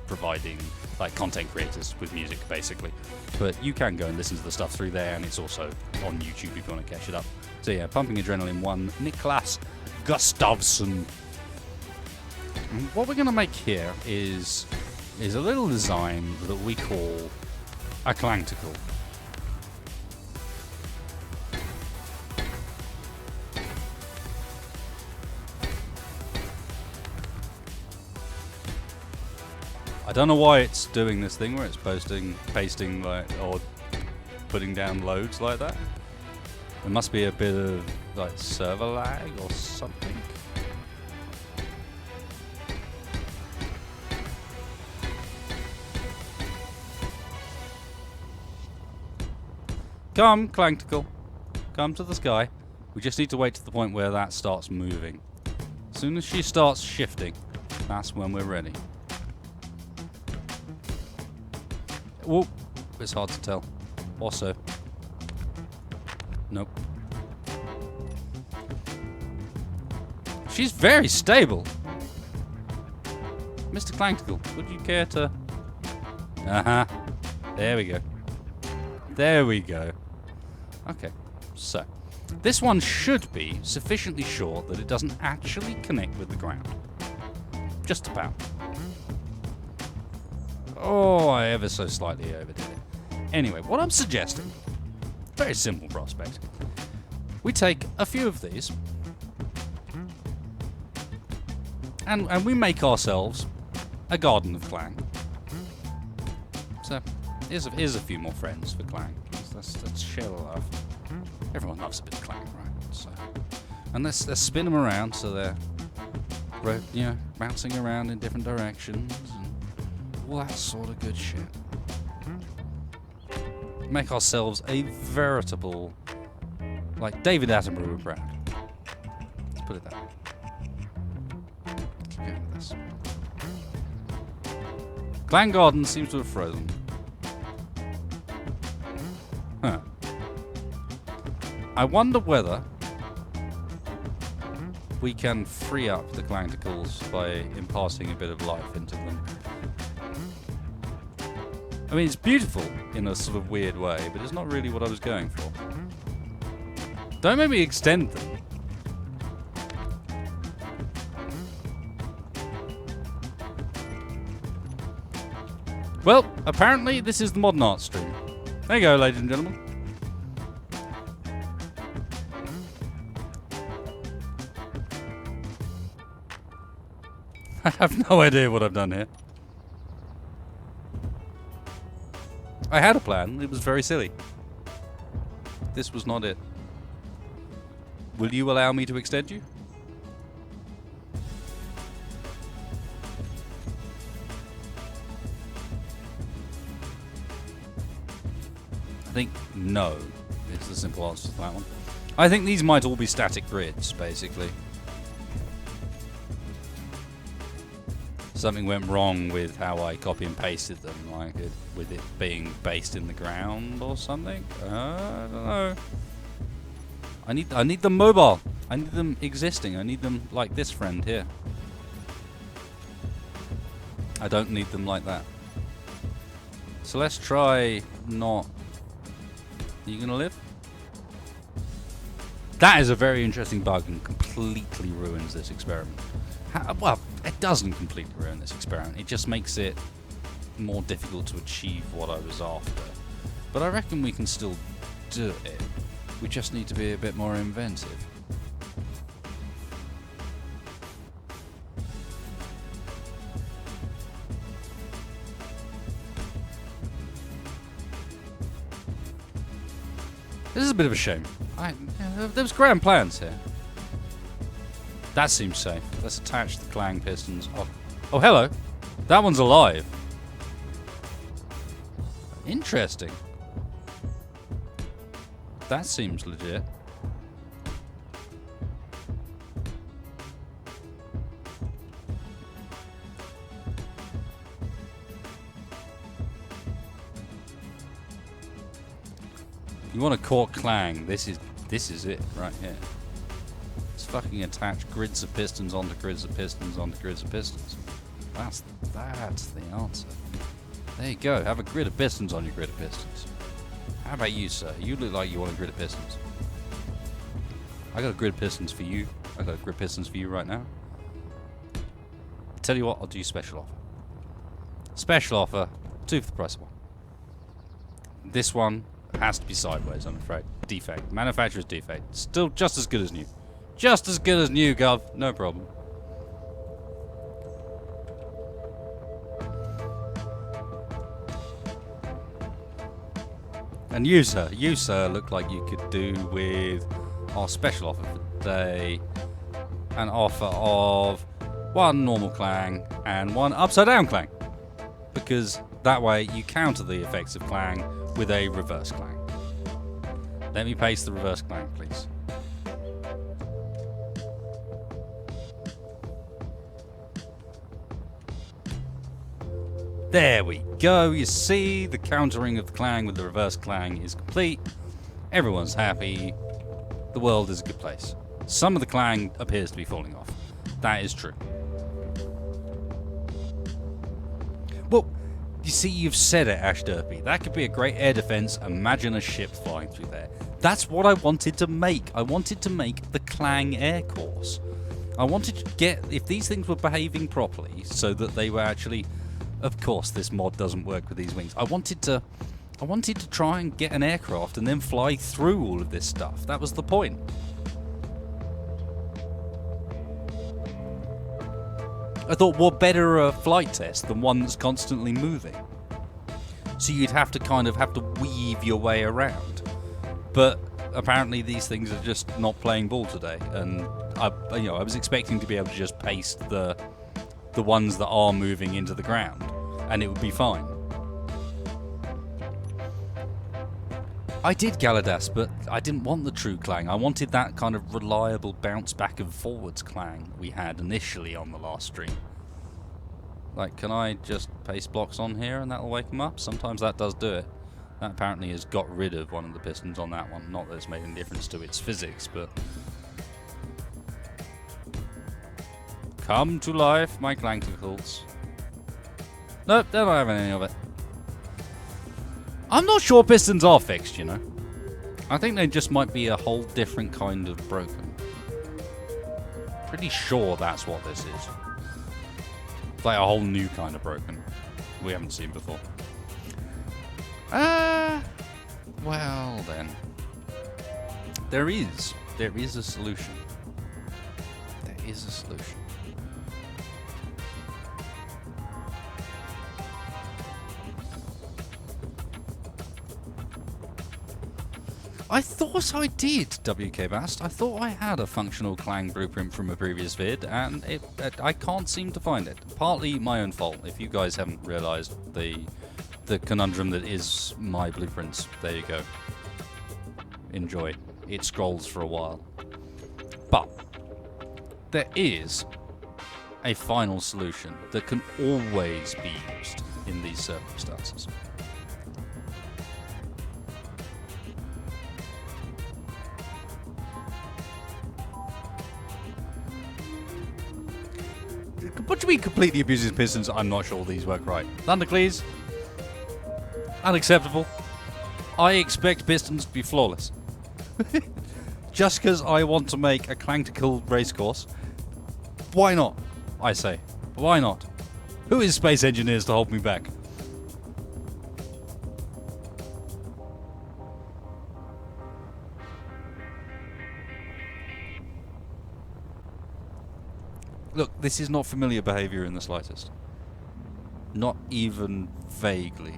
providing like content creators with music, basically. But you can go and listen to the stuff through there, and it's also on YouTube if you want to catch it up. So yeah, Pumping Adrenaline 1, Niklas Gustafsson. What we're going to make here is a little design that we call a Clang-ticle. I don't know why it's doing this thing where it's pasting like, or putting down loads like that. There must be a bit of like server lag or something. Come, Clang-ticle. Come to the sky. We just need to wait to the point where that starts moving. As soon as she starts shifting, that's when we're ready. Whoop. It's hard to tell. Also. Nope. She's very stable. Mr. Clang-ticle, would you care to... Uh-huh. There we go. There we go. Okay, so this one should be sufficiently short that it doesn't actually connect with the ground. Just about. Oh, I ever so slightly overdid it. Anyway, what I'm suggesting, very simple prospect. We take a few of these and we make ourselves a garden of Clang. So here's a few more friends for Clang. Let's share the love. Everyone loves a bit of Clang, right? So, and let's spin them around so they're, you know, bouncing around in different directions and all that sort of good shit. make ourselves a veritable, like David Attenborough brand. Let's put it that way. Keep going with this. Clang Garden seems to have frozen. Huh. I wonder whether we can free up the Clangticles by imparting a bit of life into them. I mean, it's beautiful in a sort of weird way, but it's not really what I was going for. Don't make me extend them. Well, apparently this is the modern art stream. There you go, ladies and gentlemen. I have no idea what I've done here. I had a plan. It was very silly. This was not it. Will you allow me to extend you? I think no is the simple answer to that one. I think these might all be static grids, basically. Something went wrong with how I copy and pasted them, like with it being based in the ground or something. I don't know. I need them mobile. I need them existing. I need them like this friend here. I don't need them like that. So let's try not. Are you gonna live? That is a very interesting bug and completely ruins this experiment. Well, it doesn't completely ruin this experiment. It just makes it more difficult to achieve what I was after. But I reckon we can still do it. We just need to be a bit more inventive. This is a bit of a shame. There was grand plans here. That seems safe. Let's attach the Clang pistons. Oh, hello. That one's alive. Interesting. That seems legit. You want to cork Clang? This is it right here. Let's fucking attach grids of pistons onto grids of pistons onto grids of pistons. That's the answer. There you go. Have a grid of pistons on your grid of pistons. How about you, sir? You look like you want a grid of pistons. I got a grid of pistons for you. I got a grid of pistons for you right now. Tell you what, I'll do special offer. Special offer, 2 for the price of 1. This one has to be sideways, I'm afraid. Defect. Manufacturer's defect. Still just as good as new. Just as good as new, Gov. No problem. And you, sir, look like you could do with our special offer for today. An offer of 1 normal Clang and 1 upside down Clang. Because that way you counter the effects of Clang with a reverse Clang. Let me paste the reverse Clang, please. There we go. You see, the countering of the Clang with the reverse Clang is complete. Everyone's happy. The world is a good place. Some of the Clang appears to be falling off. That is true. Well, you see, you've said it, Ash Derpy. That could be a great air defense. Imagine a ship flying through there. That's what I wanted to make. I wanted to make the Clang Air Course. I wanted to get, if these things were behaving properly, so that they were actually, of course, this mod doesn't work with these wings. I wanted to try and get an aircraft and then fly through all of this stuff. That was the point. I thought, what better a flight test than one that's constantly moving? So you'd have to weave your way around. But apparently these things are just not playing ball today, and I was expecting to be able to just paste the ones that are moving into the ground, and it would be fine. I did Galadas, but I didn't want the true Clang. I wanted that kind of reliable bounce back and forwards Clang we had initially on the last stream. Like, can I just paste blocks on here and that'll wake them up? Sometimes that does do it. That apparently has got rid of one of the pistons on that one. Not that it's made any difference to its physics, but... Come to life, my clankicles. Nope, they're not having any of it. I'm not sure pistons are fixed, you know. I think they just might be a whole different kind of broken. Pretty sure that's what this is. It's like a whole new kind of broken we haven't seen before. Well then. There is a solution. There is a solution. I thought I did, WK Bast. I thought I had a functional Clang blueprint from a previous vid, and I can't seem to find it. Partly my own fault. If you guys haven't realised the conundrum that is my blueprints, there you go. Enjoy. It scrolls for a while. But there is a final solution that can always be used in these circumstances. What do you mean completely abuses pistons? I'm not sure these work right. Thunderclears? Unacceptable. I expect pistons to be flawless. Just because I want to make a Clang-to-Kill racecourse. Why not? I say. Why not? Who is Space Engineers to hold me back? Look, this is not familiar behaviour in the slightest. Not even vaguely.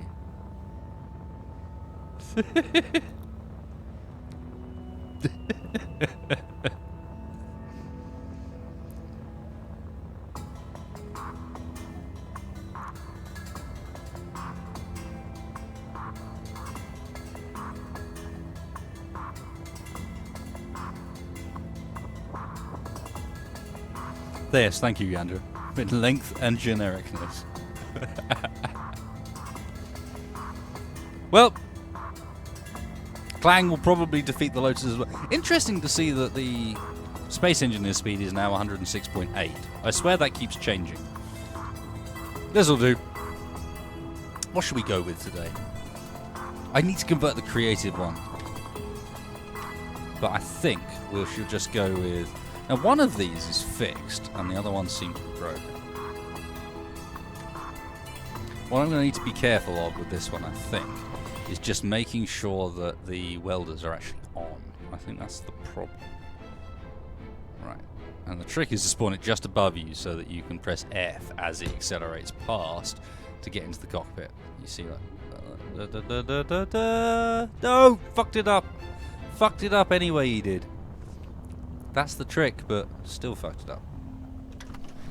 Yes, thank you, Andrew. With length and genericness. Well, Clang will probably defeat the Lotus as well. Interesting to see that the Space Engineer speed is now 106.8. I swear that keeps changing. This'll do. What should we go with today? I need to convert the creative one. But I think we should just go with... Now, one of these is fixed, and the other one seems to be broken. What I'm going to need to be careful of with this one, I think, is just making sure that the welders are actually on. I think that's the problem. Right. And the trick is to spawn it just above you so that you can press F as it accelerates past to get into the cockpit. You see that? No! Fucked it up! Fucked it up anyway, he did. That's the trick, but still fucked it up.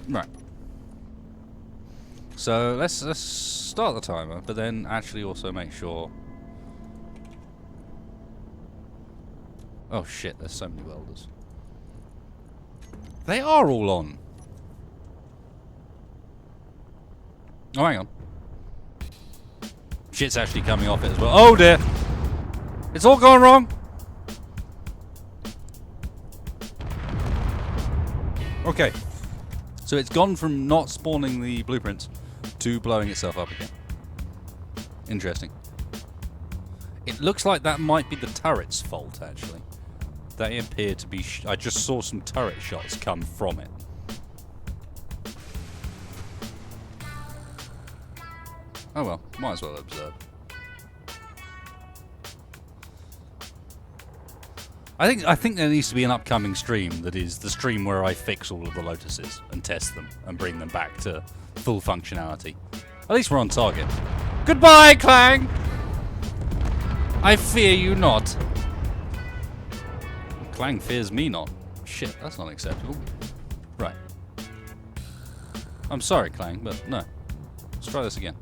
Right. So let's start the timer, but then actually also make sure... Oh shit, there's so many welders. They are all on. Oh, hang on. Shit's actually coming off it as well. Oh dear! It's all gone wrong! Okay, so it's gone from not spawning the blueprints to blowing itself up again. Interesting. It looks like that might be the turret's fault, actually. They appear to be... I just saw some turret shots come from it. Oh well, might as well observe. I think there needs to be an upcoming stream that is the stream where I fix all of the Lotuses and test them and bring them back to full functionality. At least we're on target. Goodbye, Clang! I fear you not. Clang fears me not. Shit, that's not acceptable. Right. I'm sorry, Clang, but no. Let's try this again.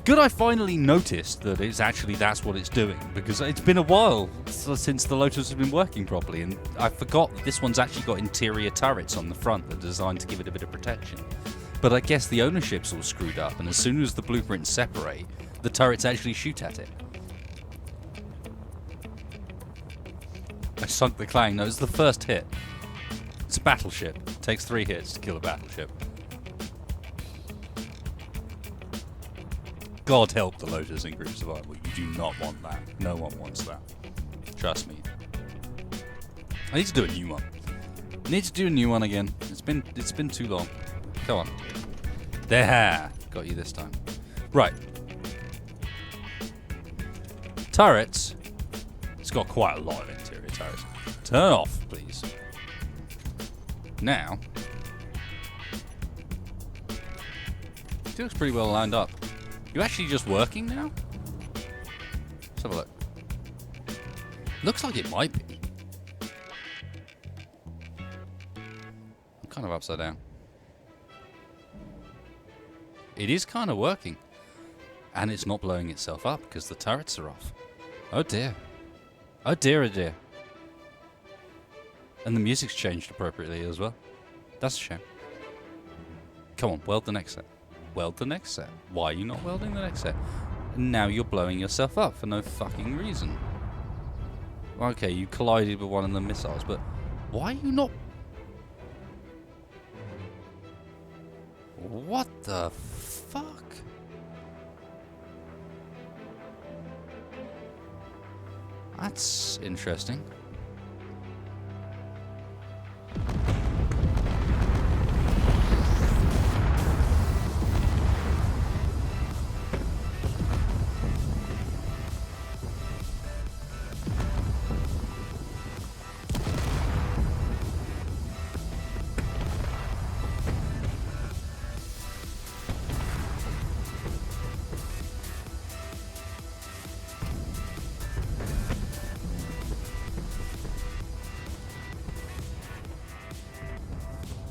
Good I finally noticed that that's what it's doing, because it's been a while since the Lotus has been working properly, and I forgot that this one's actually got interior turrets on the front that are designed to give it a bit of protection. But I guess the ownership's all screwed up, and as soon as the blueprints separate, the turrets actually shoot at it. I sunk the Clang. No, it's the first hit. It's a battleship. It takes 3 hits to kill a battleship. God help the Lotus in group survival. You do not want that. No one wants that. Trust me. I need to do a new one. I need to do a new one again. It's been too long. Come on. There. Got you this time. Right. Turrets. It's got quite a lot of interior turrets. Turn off, please. Now. It looks pretty well lined up. You actually just working now? Let's have a look. Looks like it might be. I'm kind of upside down. It is kind of working. And it's not blowing itself up because the turrets are off. Oh dear. Oh dear, oh dear. And the music's changed appropriately as well. That's a shame. Come on, weld the next set. Weld the next set. Why are you not welding the next set? Now you're blowing yourself up for no fucking reason. Okay, you collided with one of the missiles, but why are you not... What the fuck? That's interesting.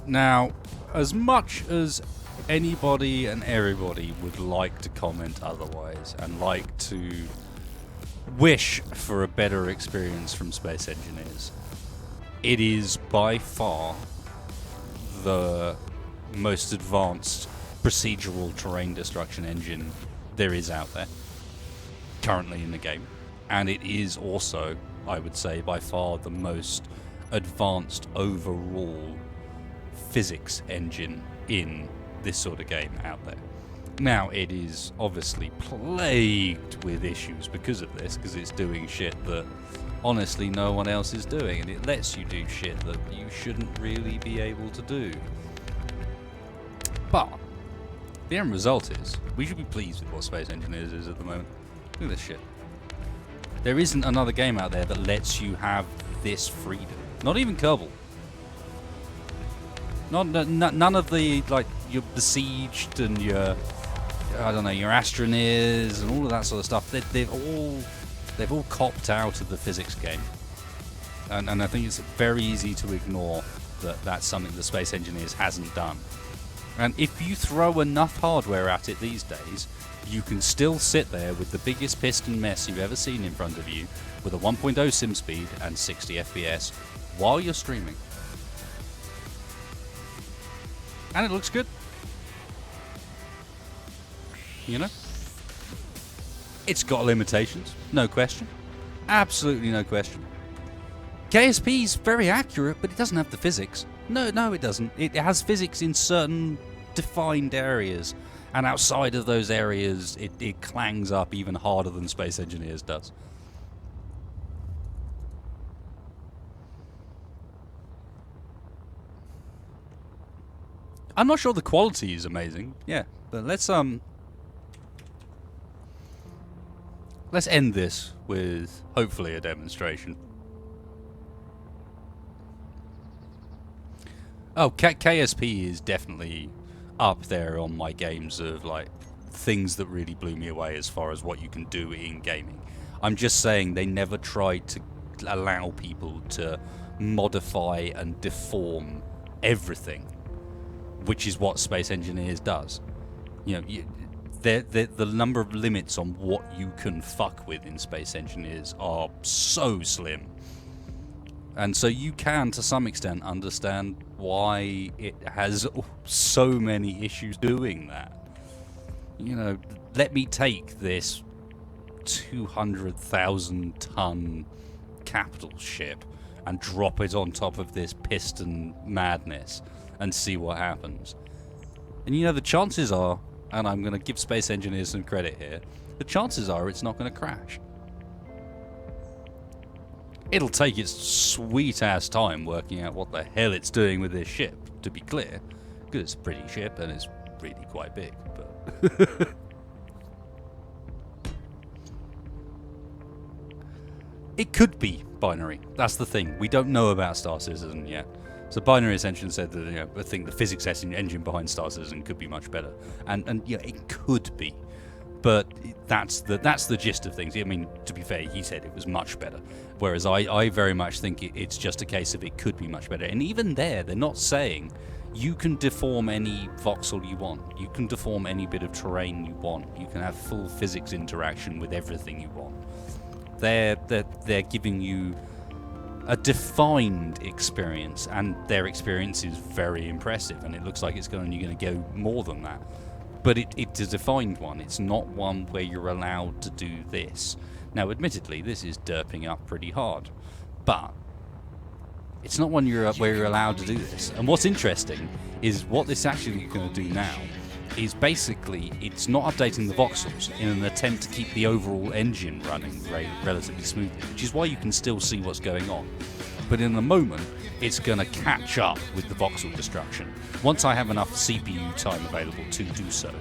Now, as much as anybody and everybody would like to comment otherwise and like to wish for a better experience from Space Engineers, it is by far the most advanced procedural terrain destruction engine there is out there currently in the game. And it is also, I would say, by far the most advanced overall physics engine in this sort of game out there. Now, it is obviously plagued with issues because of this, because it's doing shit that honestly no one else is doing, and it lets you do shit that you shouldn't really be able to do. But the end result is we should be pleased with what Space Engineers is at the moment. Look at this shit. There isn't another game out there that lets you have this freedom. Not even Kerbal. None of the, like, your Besieged and your, I don't know, your Astroneers and all of that sort of stuff. They've all copped out of the physics game, and I think it's very easy to ignore that that's something the Space Engineers hasn't done. And if you throw enough hardware at it these days, you can still sit there with the biggest piston mess you've ever seen in front of you, with a 1.0 sim speed and 60 FPS while you're streaming. And it looks good. You know? It's got limitations, no question. Absolutely no question. KSP's very accurate, but it doesn't have the physics. No, it doesn't. It has physics in certain defined areas, and outside of those areas, it clangs up even harder than Space Engineers does. I'm not sure the quality is amazing. Yeah, but let's end this with hopefully a demonstration. Oh, KSP is definitely up there on my games of like things that really blew me away as far as what you can do in gaming. I'm just saying they never tried to allow people to modify and deform everything, which is what Space Engineers does. You know, the number of limits on what you can fuck with in Space Engineers are so slim. And so you can, to some extent, understand why it has so many issues doing that. You know, let me take this 200,000 ton capital ship and drop it on top of this piston madness and see what happens. And you know, the chances are, and I'm going to give Space Engineers some credit here, the chances are it's not going to crash. It'll take its sweet-ass time working out what the hell it's doing with this ship, to be clear, because it's a pretty ship and it's really quite big, but... It could be binary. That's the thing. We don't know about Star Citizen yet. So Binary Ascension said that, you know, I think the physics engine behind Star Citizen could be much better, and yeah, it could be. But that's the gist of things. I mean, to be fair, he said it was much better. Whereas I very much think it's just a case of it could be much better. And even there, they're not saying you can deform any voxel you want. You can deform any bit of terrain you want. You can have full physics interaction with everything you want. They're giving you a defined experience, and their experience is very impressive, and it looks like it's only going to go more than that. But it's a defined one. It's not one where you're allowed to do this. Now, admittedly, this is derping up pretty hard, but it's not one where you're allowed to do this. And what's interesting is what this actually is going to do now is basically it's not updating the voxels in an attempt to keep the overall engine running relatively smoothly, which is why you can still see what's going on. But in a moment, it's going to catch up with the voxel destruction once I have enough CPU time available to do so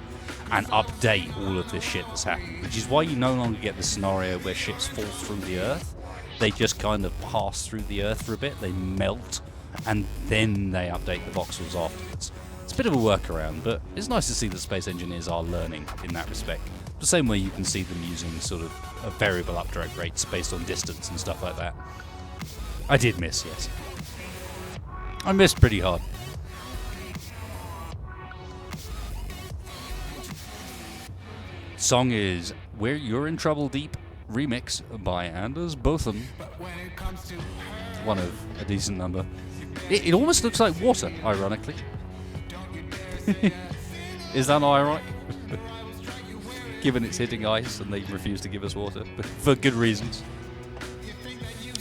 and update all of this shit that's happened, which is why you no longer get the scenario where ships fall through the Earth. They just kind of pass through the Earth for a bit, they melt, and then they update the voxels afterwards. It's a bit of a workaround, but it's nice to see that Space Engineers are learning in that respect. The same way you can see them using sort of a variable updrag rates based on distance and stuff like that. I did miss, yes. I missed pretty hard. Song is Where You're in Trouble Deep, remix by Anders Botham. One of a decent number. It almost looks like water, ironically. Is that not ironic? Given it's hitting ice and they refuse to give us water for good reasons.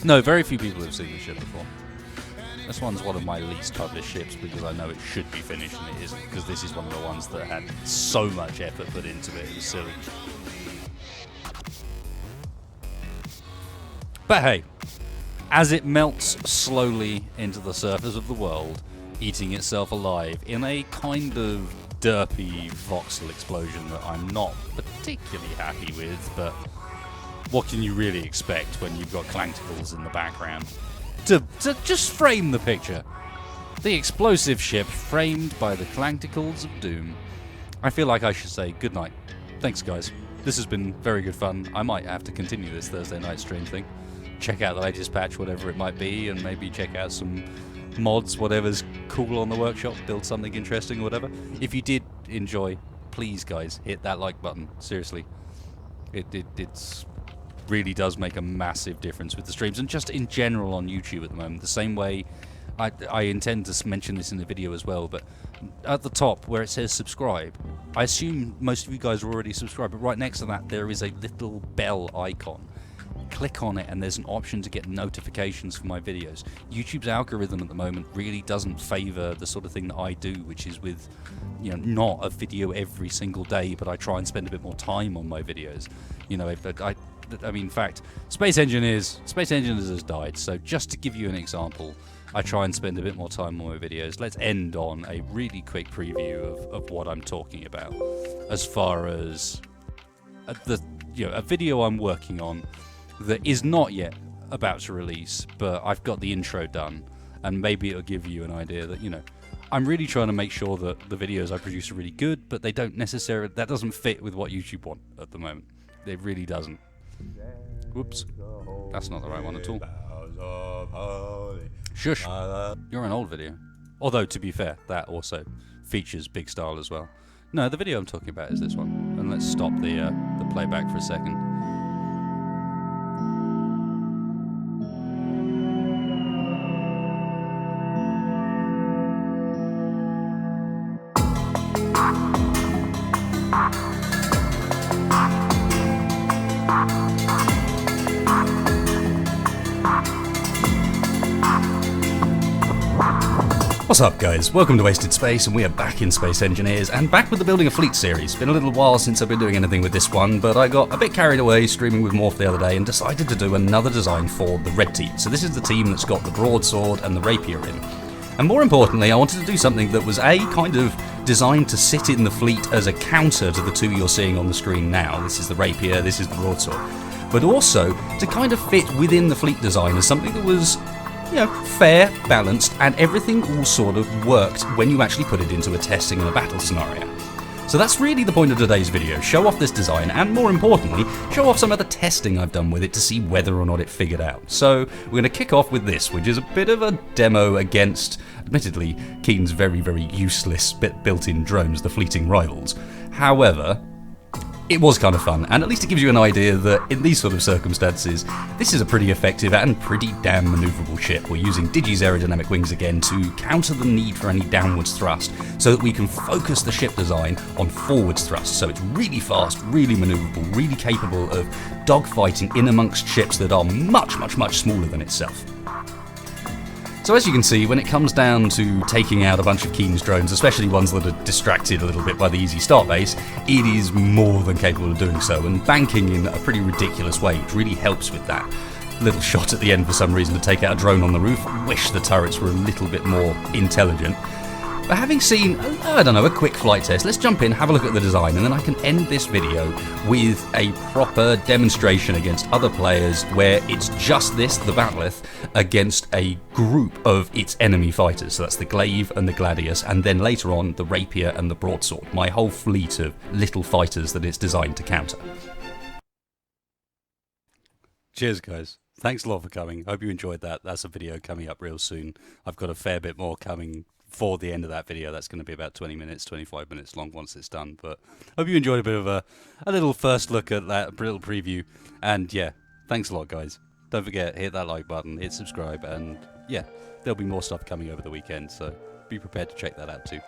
No, very few people have seen this ship before. This one's one of my least published ships because I know it should be finished and it isn't, because this is one of the ones that had so much effort put into it. It was silly. But hey, as it melts slowly into the surface of the world, eating itself alive in a kind of derpy voxel explosion that I'm not particularly happy with, but what can you really expect when you've got clangticles in the background? To just frame the picture. The explosive ship framed by the clangticles of doom. I feel like I should say good night. Thanks guys. This has been very good fun. I might have to continue this Thursday night stream thing. Check out the latest patch, whatever it might be, and maybe check out some mods, whatever's cool on the workshop, build something interesting or whatever. If you did enjoy, please guys, hit that like button. Seriously. It's really does make a massive difference with the streams, and just in general on YouTube at the moment. The same way I intend to mention this in the video as well, but at the top where it says subscribe, I assume most of you guys are already subscribed, but right next to that there is a little bell icon. Click on it and there's an option to get notifications for my videos. YouTube's algorithm at the moment really doesn't favor the sort of thing that I do, which is with, you know, not a video every single day, but I try and spend a bit more time on my videos. You know, I mean, in fact, Space Engineers has died, so just to give you an example, I try and spend a bit more time on my videos. Let's end on a really quick preview of what I'm talking about, as far as a video I'm working on that is not yet about to release, but I've got the intro done, and maybe it'll give you an idea that, you know, I'm really trying to make sure that the videos I produce are really good, but they don't necessarily, that doesn't fit with what YouTube want at the moment. It really doesn't. Whoops. That's not the right one at all. Shush. You're an old video. Although, to be fair, that also features Big Style as well. No, the video I'm talking about is this one. And let's stop the playback for a second. What's up, guys? Welcome to Wasted Space, and we are back in Space Engineers, and back with the Building a Fleet series. Been a little while since I've been doing anything with this one, but I got a bit carried away streaming with Morph the other day and decided to do another design for the red team. So this is the team that's got the broadsword and the rapier in. And more importantly, I wanted to do something that was kind of designed to sit in the fleet as a counter to the two you're seeing on the screen now. This is the rapier, this is the broadsword. But also to kind of fit within the fleet design as something that was, fair, balanced, and everything all sort of worked when you actually put it into a testing and a battle scenario. So that's really the point of today's video, show off this design, and more importantly, show off some of the testing I've done with it to see whether or not it figured out. So we're going to kick off with this, which is a bit of a demo against, admittedly, Keen's very, very useless built-in drones, the fleeting rivals. However, it was kind of fun, and at least it gives you an idea that in these sort of circumstances, this is a pretty effective and pretty damn manoeuvrable ship. We're using Digi's aerodynamic wings again to counter the need for any downwards thrust, so that we can focus the ship design on forwards thrust. So it's really fast, really manoeuvrable, really capable of dogfighting in amongst ships that are much, much, much smaller than itself. So as you can see, when it comes down to taking out a bunch of Keen's drones, especially ones that are distracted a little bit by the easy start base, it is more than capable of doing so, and banking in a pretty ridiculous way, which really helps with that. Little shot at the end for some reason to take out a drone on the roof. I wish the turrets were a little bit more intelligent. But having seen, a quick flight test, let's jump in, have a look at the design, and then I can end this video with a proper demonstration against other players where it's just this, the Bat'leth, against a group of its enemy fighters. So that's the Glaive and the Gladius, and then later on the Rapier and the Broadsword. My whole fleet of little fighters that it's designed to counter. Cheers, guys. Thanks a lot for coming. Hope you enjoyed that. That's a video coming up real soon. I've got a fair bit more coming for the end of that video. That's going to be about 20 minutes, 25 minutes long once it's done. But hope you enjoyed a bit of a little first look at that, a little preview. And yeah, thanks a lot, guys. Don't forget, hit that like button, hit subscribe, and yeah, there'll be more stuff coming over the weekend, so be prepared to check that out too.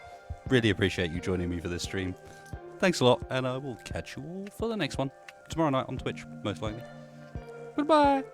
Really appreciate you joining me for this stream. Thanks a lot, and I will catch you all for the next one. Tomorrow night on Twitch, most likely. Goodbye!